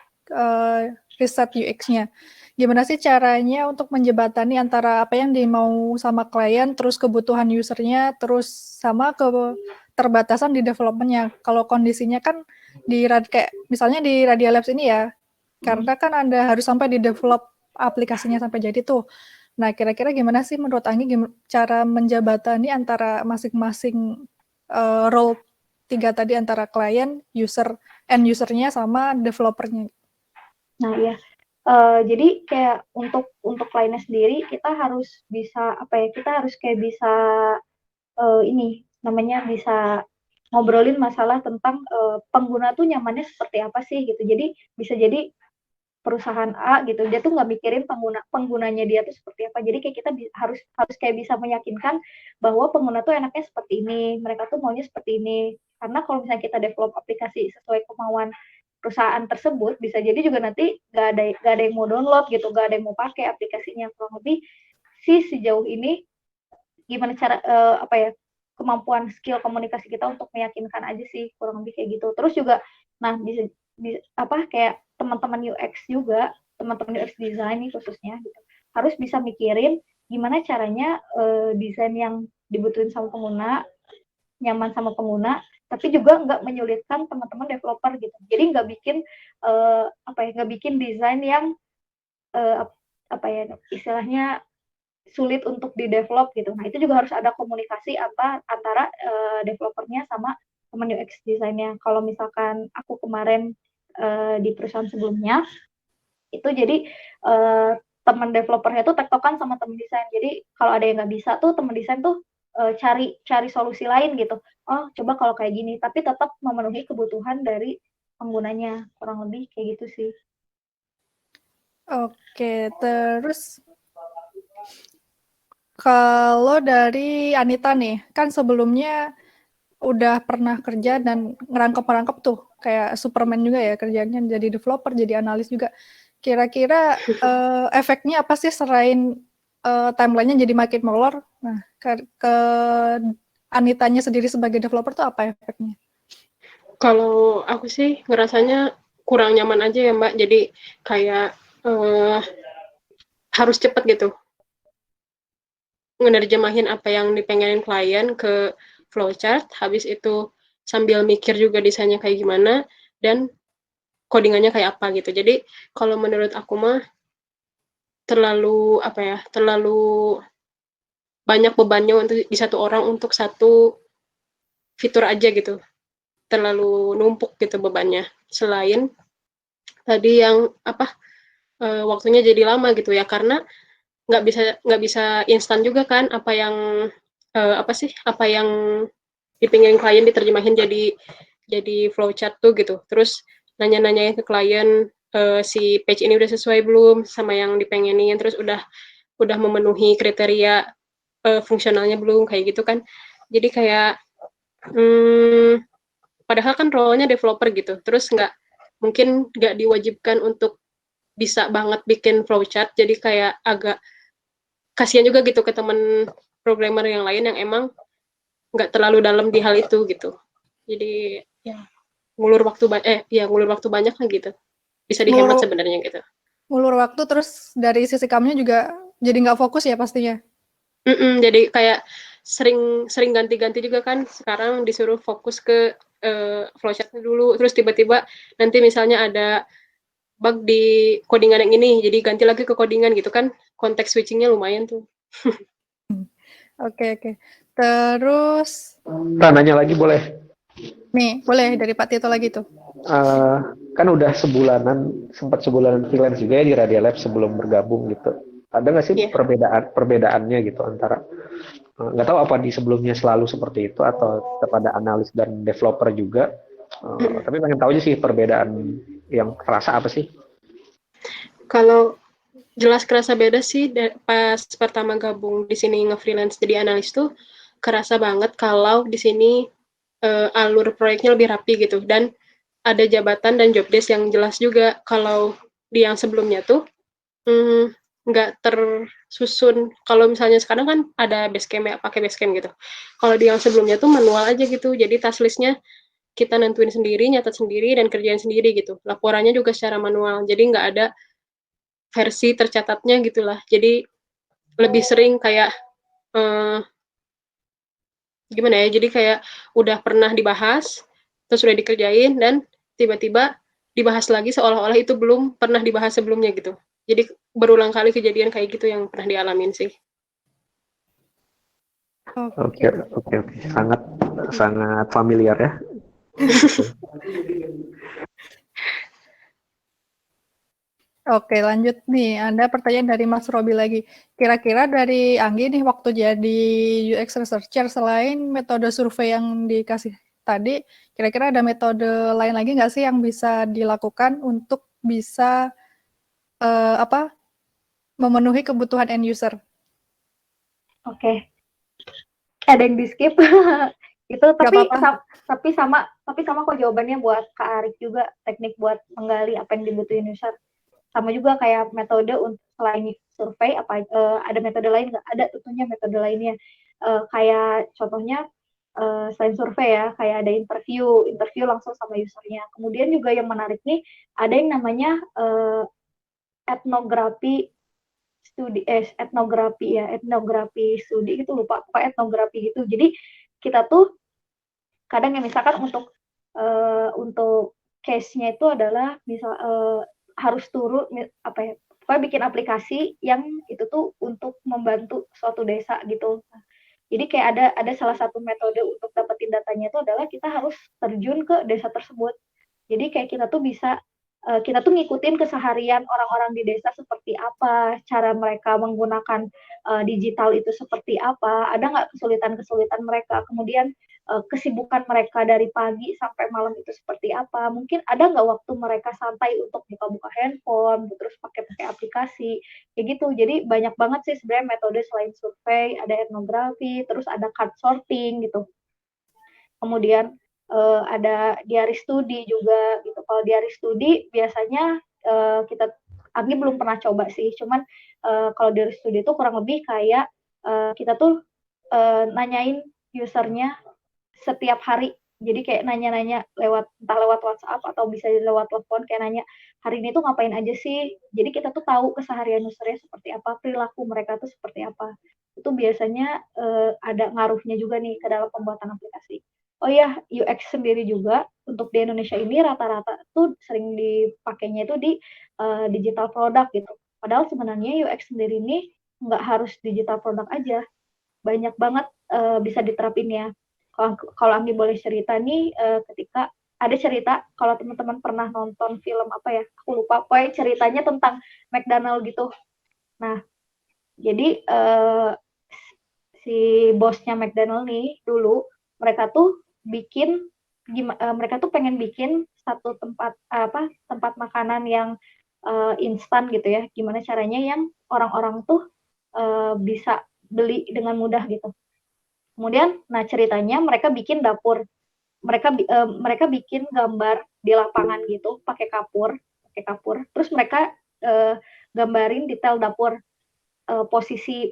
riset UX-nya, gimana sih caranya untuk menjembatani antara apa yang dimau sama klien, terus kebutuhan usernya, terus sama keterbatasan di development-nya. Kalau kondisinya kan kayak misalnya di Radia Labs ini ya, karena kan Anda harus sampai di develop aplikasinya sampai jadi tuh. Nah, kira-kira gimana sih menurut Anggi cara menjembatani antara masing-masing role 3 tadi antara klien, end usernya sama developernya? Nah, iya. Jadi kayak untuk kliennya sendiri kita harus bisa kita harus kayak bisa bisa ngobrolin masalah tentang pengguna tuh nyamannya seperti apa sih gitu. Jadi bisa jadi perusahaan A gitu, dia tuh nggak mikirin penggunanya dia tuh seperti apa. Jadi kayak kita harus kayak bisa meyakinkan bahwa pengguna tuh enaknya seperti ini, mereka tuh maunya seperti ini. Karena kalau misalnya kita develop aplikasi sesuai kemauan perusahaan tersebut, bisa jadi juga nanti nggak ada yang mau download gitu, nggak ada yang mau pakai aplikasinya. Kurang lebih sih sejauh ini gimana cara kemampuan skill komunikasi kita untuk meyakinkan aja sih, kurang lebih kayak gitu. Terus juga nah bisa kayak teman-teman UX juga, teman-teman UX design nih khususnya gitu, harus bisa mikirin gimana caranya desain yang dibutuhin sama pengguna nyaman sama pengguna, tapi juga nggak menyulitkan teman-teman developer gitu. Jadi nggak bikin desain yang istilahnya sulit untuk di-develop gitu. Nah, itu juga harus ada komunikasi antara developernya sama teman UX desainnya. Kalau misalkan aku kemarin di perusahaan sebelumnya, itu jadi teman developernya tuh tektokan sama teman desain. Jadi kalau ada yang nggak bisa tuh teman desain tuh cari solusi lain gitu. Oh, coba kalau kayak gini, tapi tetap memenuhi kebutuhan dari penggunanya. Kurang lebih kayak gitu sih. Oke, terus kalau dari Anita nih, kan sebelumnya udah pernah kerja dan ngerangkep tuh, kayak Superman juga ya kerjanya, jadi developer, jadi analis juga. Kira-kira efeknya apa sih selain timeline-nya jadi makin molor? Nah, ke Anitanya sendiri sebagai developer tuh apa efeknya? Kalau aku sih ngerasanya kurang nyaman aja ya Mbak, jadi kayak harus cepat gitu. ngenerjemahin apa yang dipengenin klien ke flowchart, habis itu sambil mikir juga desainnya kayak gimana, dan codingannya kayak apa gitu. Jadi kalau menurut aku mah terlalu apa ya, terlalu banyak bebannya untuk di satu orang untuk satu fitur aja gitu. Terlalu numpuk gitu bebannya. Selain tadi yang apa waktunya jadi lama gitu ya, karena nggak bisa instan juga kan apa yang apa yang dipingin klien diterjemahin jadi flowchart tuh gitu. Terus nanya-nanyain ke klien si page ini udah sesuai belum sama yang dipengenin, terus udah memenuhi kriteria fungsionalnya belum, kayak gitu kan. Jadi kayak padahal kan role-nya developer gitu, terus nggak diwajibkan untuk bisa banget bikin flowchart, jadi kayak agak kasihan juga gitu ke teman programmer yang lain yang emang nggak terlalu dalam di hal itu gitu. Jadi ya ngulur waktu banyak lah gitu. Bisa dihemat sebenarnya gitu. Ngulur waktu, terus dari sisi kamunya juga jadi nggak fokus ya pastinya. Jadi kayak sering ganti-ganti juga kan. Sekarang disuruh fokus ke flowchart dulu, terus tiba-tiba nanti misalnya ada bug di codingan yang ini, jadi ganti lagi ke codingan gitu kan. Konteks switchingnya lumayan tuh. Oke. Terus Nanya lagi boleh? nih, boleh dari Pak Tito lagi tuh. Kan udah sempat sebulanan freelance juga ya di Radia Lab sebelum bergabung gitu. Ada nggak sih perbedaannya gitu antara nggak tahu apa di sebelumnya selalu seperti itu atau tetap ada analis dan developer juga. Tapi pengen tahu aja sih perbedaan yang terasa apa sih? Kalau jelas kerasa beda sih pas pertama gabung di sini nge-freelance jadi analis tuh kerasa banget kalau di sini alur proyeknya lebih rapi gitu, dan ada jabatan dan job desk yang jelas juga. Kalau di yang sebelumnya tuh nggak tersusun. Kalau misalnya sekarang kan ada Basecamp ya, pakai Basecamp gitu. Kalau di yang sebelumnya tuh manual aja gitu, jadi task listnya kita nentuin sendiri, nyatet sendiri, dan kerjain sendiri gitu. Laporannya juga secara manual, jadi nggak ada versi tercatatnya gitulah. Jadi lebih sering kayak gimana ya, jadi kayak udah pernah dibahas, terus udah dikerjain, dan tiba-tiba dibahas lagi seolah-olah itu belum pernah dibahas sebelumnya gitu. Jadi berulang kali kejadian kayak gitu yang pernah dialamin sih. Oke. Sangat familiar ya. Oke, lanjut nih. Ada pertanyaan dari Mas Robi lagi. Kira-kira dari Anggi nih, waktu jadi UX researcher, selain metode survei yang dikasih tadi, kira-kira ada metode lain lagi nggak sih yang bisa dilakukan untuk bisa memenuhi kebutuhan end user? Oke. Ada yang di skip. Itu tapi sama kok jawabannya buat Kak Arif juga, teknik buat menggali apa yang dibutuhin user. Sama juga kayak metode untuk selain survei ada metode lain nggak? Ada tentunya metode lainnya. Kayak contohnya selain survei ya, kayak ada interview langsung sama usernya. Kemudian juga yang menarik nih, ada yang namanya etnografi studi gitu, lupa apa etnografi gitu. Jadi kita tuh kadang ya misalkan untuk case-nya itu adalah harus turun pokoknya bikin aplikasi yang itu tuh untuk membantu suatu desa gitu. Jadi kayak ada salah satu metode untuk dapetin datanya itu adalah kita harus terjun ke desa tersebut. Jadi kayak kita tuh ngikutin keseharian orang-orang di desa seperti apa, cara mereka menggunakan digital itu seperti apa, ada nggak kesulitan-kesulitan mereka, kemudian kesibukan mereka dari pagi sampai malam itu seperti apa, mungkin ada nggak waktu mereka santai untuk buka-buka handphone, terus pakai aplikasi, kayak gitu. Jadi banyak banget sih sebenarnya metode selain survei, ada etnografi, terus ada card sorting gitu. Kemudian ada diary studi juga gitu. Kalau diary studi biasanya Anggi belum pernah coba sih, cuman kalau diary studi itu kurang lebih kayak kita tuh nanyain usernya setiap hari. Jadi kayak nanya-nanya entah lewat WhatsApp atau bisa lewat telepon, kayak nanya hari ini tuh ngapain aja sih. Jadi kita tuh tahu keseharian usernya seperti apa, perilaku mereka tuh seperti apa. itu biasanya ada ngaruhnya juga nih ke dalam pembuatan aplikasi. Oh ya, UX sendiri juga untuk di Indonesia ini rata-rata tuh sering dipakainya itu di digital product gitu. Padahal sebenarnya UX sendiri ini nggak harus digital product aja, banyak banget bisa diterapin ya. Kalau Anggi boleh cerita nih, ketika ada cerita kalau teman-teman pernah nonton film apa ya, aku lupa, pokoknya ceritanya tentang McDonald gitu. Nah, jadi si bosnya McDonald nih dulu mereka tuh mereka tuh pengen bikin satu tempat makanan yang instan gitu ya. Gimana caranya yang orang-orang tuh bisa beli dengan mudah gitu. Kemudian, nah ceritanya mereka bikin dapur, mereka bikin gambar di lapangan gitu, pakai kapur. Terus mereka gambarin detail dapur, posisi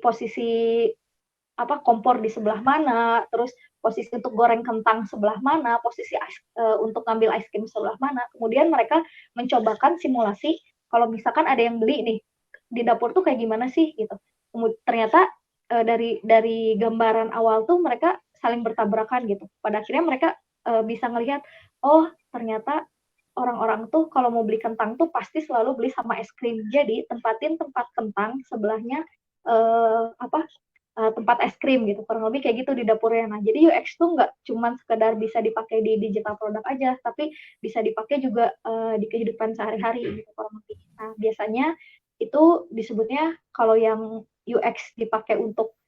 kompor di sebelah mana, terus posisi untuk goreng kentang sebelah mana, posisi untuk ngambil es krim sebelah mana. Kemudian mereka mencobakan simulasi kalau misalkan ada yang beli nih di dapur tuh kayak gimana sih gitu. Ternyata dari gambaran awal tuh mereka saling bertabrakan gitu. Pada akhirnya mereka bisa ngelihat, oh ternyata orang-orang tuh kalau mau beli kentang tuh pasti selalu beli sama es krim. Jadi tempatin tempat kentang sebelahnya tempat es krim gitu, kurang lebih kayak gitu di dapurnya. Nah, jadi UX tuh nggak cuma sekedar bisa dipakai di digital product aja, tapi bisa dipakai juga di kehidupan sehari-hari gitu kurang lebih. Nah, biasanya itu disebutnya kalau yang UX dipakai untuk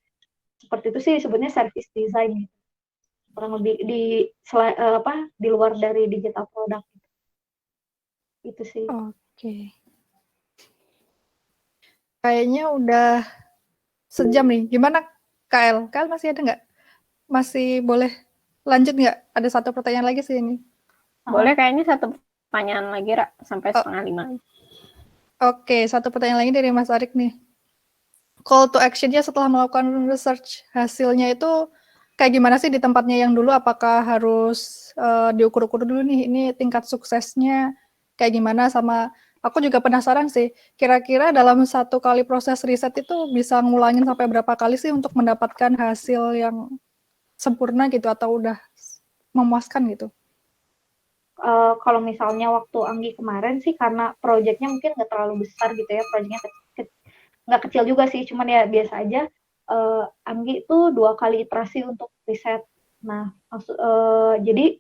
seperti itu sih disebutnya service design gitu. Kurang lebih di luar dari digital product gitu. Itu sih. Oke. Kayaknya udah sejam nih. Gimana KL? KL masih ada nggak? Masih boleh lanjut nggak? Ada satu pertanyaan lagi sih ini. Boleh kayaknya satu pertanyaan lagi, Ra, sampai 4:30. Oke, satu pertanyaan lagi dari Mas Arik nih. Call to action-nya setelah melakukan research, hasilnya itu kayak gimana sih di tempatnya yang dulu? Apakah harus diukur-ukur dulu nih, ini tingkat suksesnya kayak gimana? Sama aku juga penasaran sih, kira-kira dalam satu kali proses riset itu bisa ngulangin sampai berapa kali sih untuk mendapatkan hasil yang sempurna gitu atau udah memuaskan gitu? Kalau misalnya waktu Anggi kemarin sih karena proyeknya mungkin nggak terlalu besar gitu ya, proyeknya nggak kecil juga sih, cuman ya biasa aja. Anggi itu 2 kali iterasi untuk riset. Nah, jadi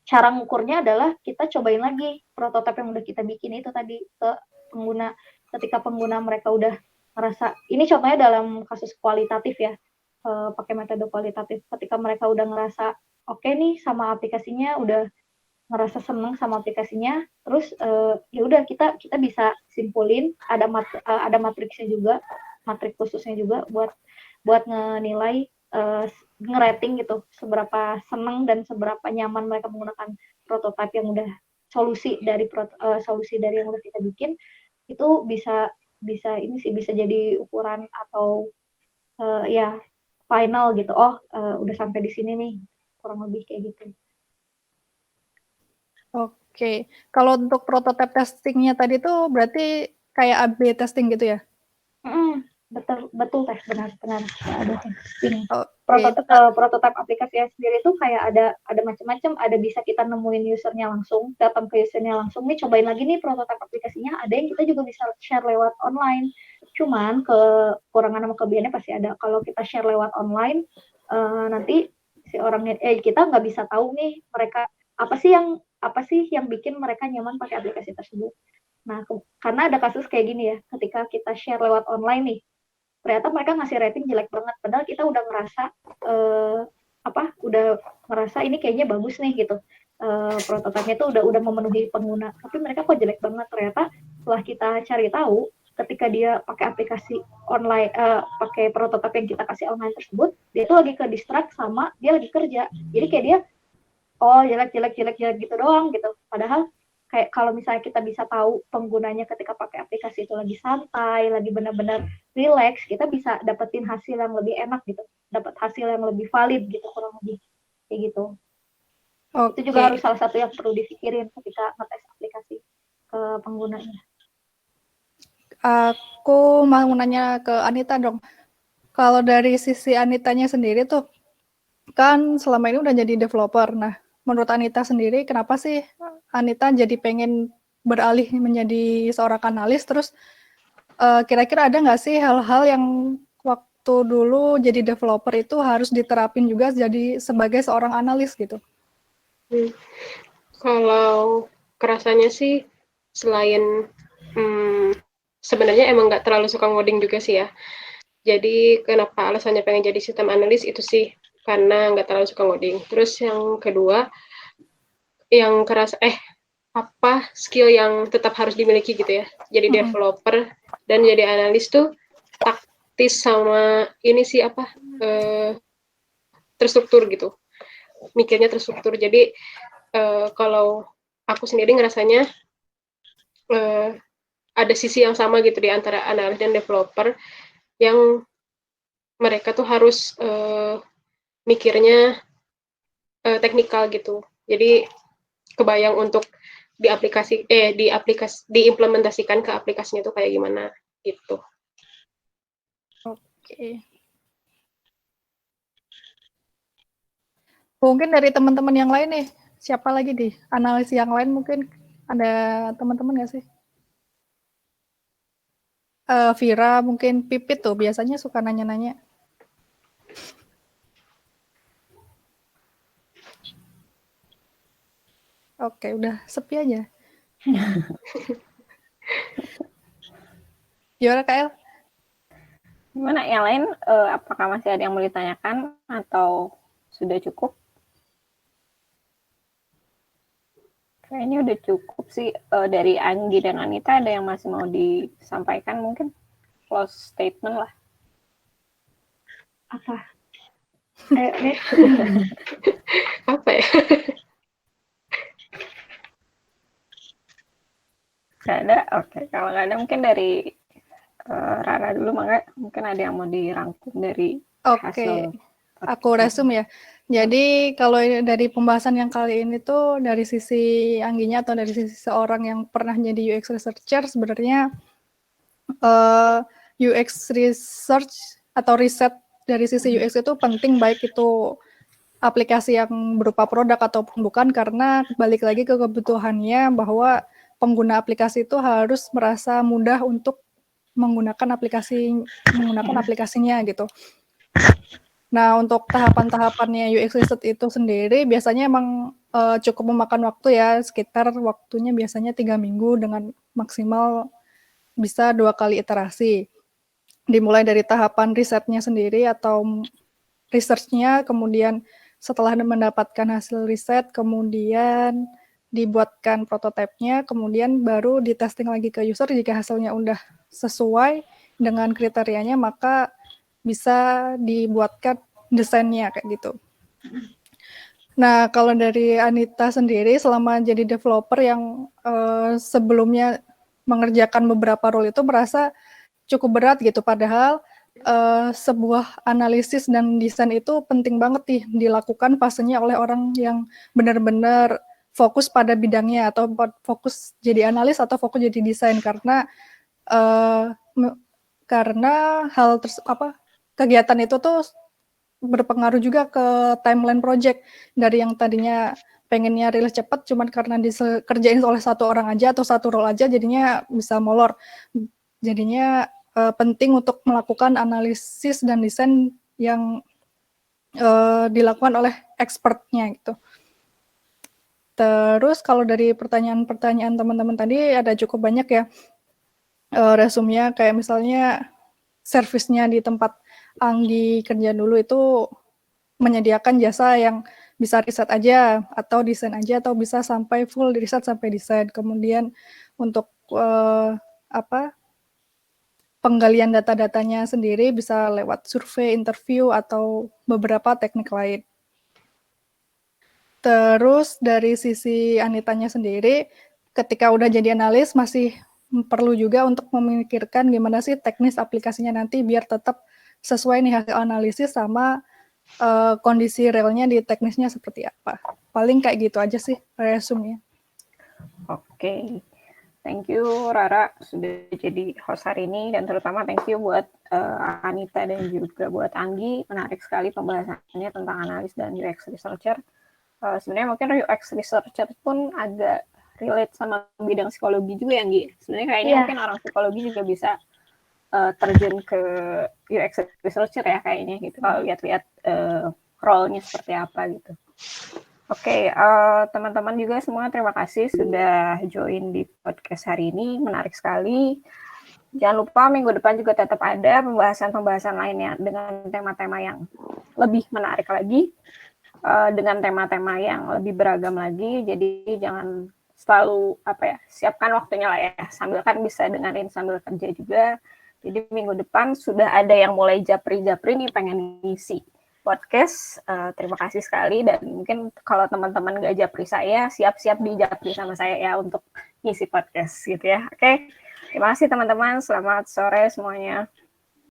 cara ngukurnya adalah kita cobain lagi prototipe yang udah kita bikin itu tadi ke pengguna. Ketika pengguna mereka udah ngerasa, ini contohnya dalam kasus kualitatif ya, pakai metode kualitatif. Ketika mereka udah ngerasa oke nih sama aplikasinya, udah ngerasa seneng sama aplikasinya, terus ya udah kita bisa simpulin, ada matriksnya juga, matrik khususnya juga buat ngenilai, ngerating gitu seberapa seneng dan seberapa nyaman mereka menggunakan prototipe yang udah solusi dari yang udah kita bikin. Itu bisa ini sih bisa jadi ukuran atau ya final gitu. Udah sampai di sini nih, kurang lebih kayak gitu. Oke, kalau untuk prototype testing-nya tadi tuh berarti kayak A/B testing gitu ya? Betul teh, benar ada testing. Oke. Prototipe aplikasi sendiri itu kayak ada macam-macam, ada bisa kita nemuin usernya langsung, datang ke usernya langsung, nih cobain lagi nih prototipe aplikasinya, ada yang kita juga bisa share lewat online. Cuman kekurangan sama kelebihannya pasti ada. Kalau kita share lewat online, nanti si orangnya kita nggak bisa tahu nih mereka apa sih yang bikin mereka nyaman pakai aplikasi tersebut. Nah, karena ada kasus kayak gini ya, ketika kita share lewat online nih, ternyata mereka ngasih rating jelek banget, padahal kita udah ngerasa ini kayaknya bagus nih gitu, prototipenya itu udah memenuhi pengguna, tapi mereka kok jelek banget. Ternyata setelah kita cari tahu, ketika dia pakai aplikasi online, pakai prototipe yang kita kasih online tersebut, dia tuh lagi ke distract sama dia lagi kerja, jadi kayak dia jelek gitu doang gitu. Padahal kayak kalau misalnya kita bisa tahu penggunanya ketika pakai aplikasi itu lagi santai, lagi benar-benar relax, kita bisa dapetin hasil yang lebih enak gitu, dapat hasil yang lebih valid gitu, kurang lebih kayak gitu. Okay. Itu juga harus salah satu yang perlu dipikirin ketika ngetes aplikasi ke penggunanya. Aku mau nanya ke Anita dong. Kalau dari sisi Anitanya sendiri tuh, kan selama ini udah jadi developer. Nah, menurut Anita sendiri, kenapa sih Anita jadi pengen beralih menjadi seorang analis? Terus kira-kira ada nggak sih hal-hal yang waktu dulu jadi developer itu harus diterapin juga jadi sebagai seorang analis gitu? Kalau kerasanya sih selain sebenarnya emang nggak terlalu suka ngoding juga sih ya. Jadi kenapa alasannya pengen jadi sistem analis itu sih karena nggak terlalu suka ngoding. Terus yang kedua, yang apa skill yang tetap harus dimiliki gitu ya. Jadi developer dan jadi analis tuh taktis sama ini sih terstruktur gitu. Mikirnya terstruktur. Jadi kalau aku sendiri ngerasanya ada sisi yang sama gitu di antara analis dan developer yang mereka tuh harus mikirnya teknikal gitu. Jadi kebayang untuk diimplementasikan ke aplikasinya tuh kayak gimana gitu. Oke. Mungkin dari teman-teman yang lain nih, siapa lagi di analis yang lain mungkin ada teman-teman nggak sih? Vira, mungkin Pipit tuh biasanya suka nanya-nanya. Oke, udah sepi aja. Gimana Kak El? Gimana yang lain? Apakah masih ada yang mau ditanyakan atau sudah cukup? Kayaknya udah cukup sih. Dari Anggi dan Anita ada yang masih mau disampaikan mungkin? Close statement lah. Apa? Apa ya? Nggak ada? Oke. Kalau nggak ada mungkin dari Rara dulu, mungkin ada yang mau dirangkum dari hasil. Aku resume ya. Jadi kalau dari pembahasan yang kali ini tuh dari sisi Angginya atau dari sisi seorang yang pernah jadi UX researcher, sebenarnya UX research atau riset dari sisi UX itu penting, baik itu aplikasi yang berupa produk ataupun bukan, karena balik lagi ke kebutuhannya bahwa pengguna aplikasi itu harus merasa mudah untuk menggunakan aplikasinya gitu. Nah, untuk tahapan-tahapannya UX research itu sendiri biasanya emang cukup memakan waktu ya, sekitar waktunya biasanya 3 minggu dengan maksimal bisa 2 kali iterasi. Dimulai dari tahapan risetnya sendiri atau research-nya, kemudian setelah mendapatkan hasil riset, kemudian dibuatkan prototipenya, kemudian baru di-testing lagi ke user. Jika hasilnya udah sesuai dengan kriterianya, maka bisa dibuatkan desainnya kayak gitu. Nah, kalau dari Anita sendiri, selama jadi developer yang sebelumnya mengerjakan beberapa role itu merasa cukup berat gitu, padahal sebuah analisis dan desain itu penting banget nih dilakukan fasenya oleh orang yang benar-benar fokus pada bidangnya atau fokus jadi analis atau fokus jadi desain, karena kegiatan itu tuh berpengaruh juga ke timeline project. Dari yang tadinya pengennya rilis cepat cuman karena dikerjain oleh satu orang aja atau satu role aja, jadinya bisa molor. Jadinya penting untuk melakukan analisis dan desain yang dilakukan oleh expertnya gitu. Terus kalau dari pertanyaan-pertanyaan teman-teman tadi ada cukup banyak ya resumenya, kayak misalnya servisnya di tempat Anggi kerja dulu itu menyediakan jasa yang bisa riset aja atau desain aja, atau bisa sampai full riset sampai desain. Kemudian untuk penggalian data-datanya sendiri bisa lewat survei, interview, atau beberapa teknik lain. Terus dari sisi Anitanya sendiri, ketika udah jadi analis masih perlu juga untuk memikirkan gimana sih teknis aplikasinya nanti biar tetap sesuai nih hasil analisis sama kondisi realnya di teknisnya seperti apa. Paling kayak gitu aja sih resumenya. Oke. Thank you Rara sudah jadi host hari ini, dan terutama thank you buat Anita dan juga buat Anggi. Menarik sekali pembahasannya tentang analis dan UX researcher. Sebenarnya mungkin UX researcher pun agak relate sama bidang psikologi juga ya, Anggi. Sebenarnya kayaknya mungkin orang psikologi juga bisa terjun ke UX researcher ya kayaknya gitu. Kalau lihat-lihat role-nya seperti apa gitu. Oke, teman-teman juga semua terima kasih sudah join di podcast hari ini. Menarik sekali. Jangan lupa minggu depan juga tetap ada pembahasan-pembahasan lainnya dengan tema-tema yang lebih menarik lagi, dengan tema-tema yang lebih beragam lagi. Jadi jangan selalu siapkan waktunya lah ya. Sambil kan bisa dengerin sambil kerja juga. Jadi minggu depan sudah ada yang mulai japri-japri nih pengen ngisi podcast. Terima kasih sekali, dan mungkin kalau teman-teman nggak japri saya, siap-siap dijapri sama saya ya untuk ngisi podcast gitu ya. Oke, terima kasih teman-teman. Selamat sore semuanya.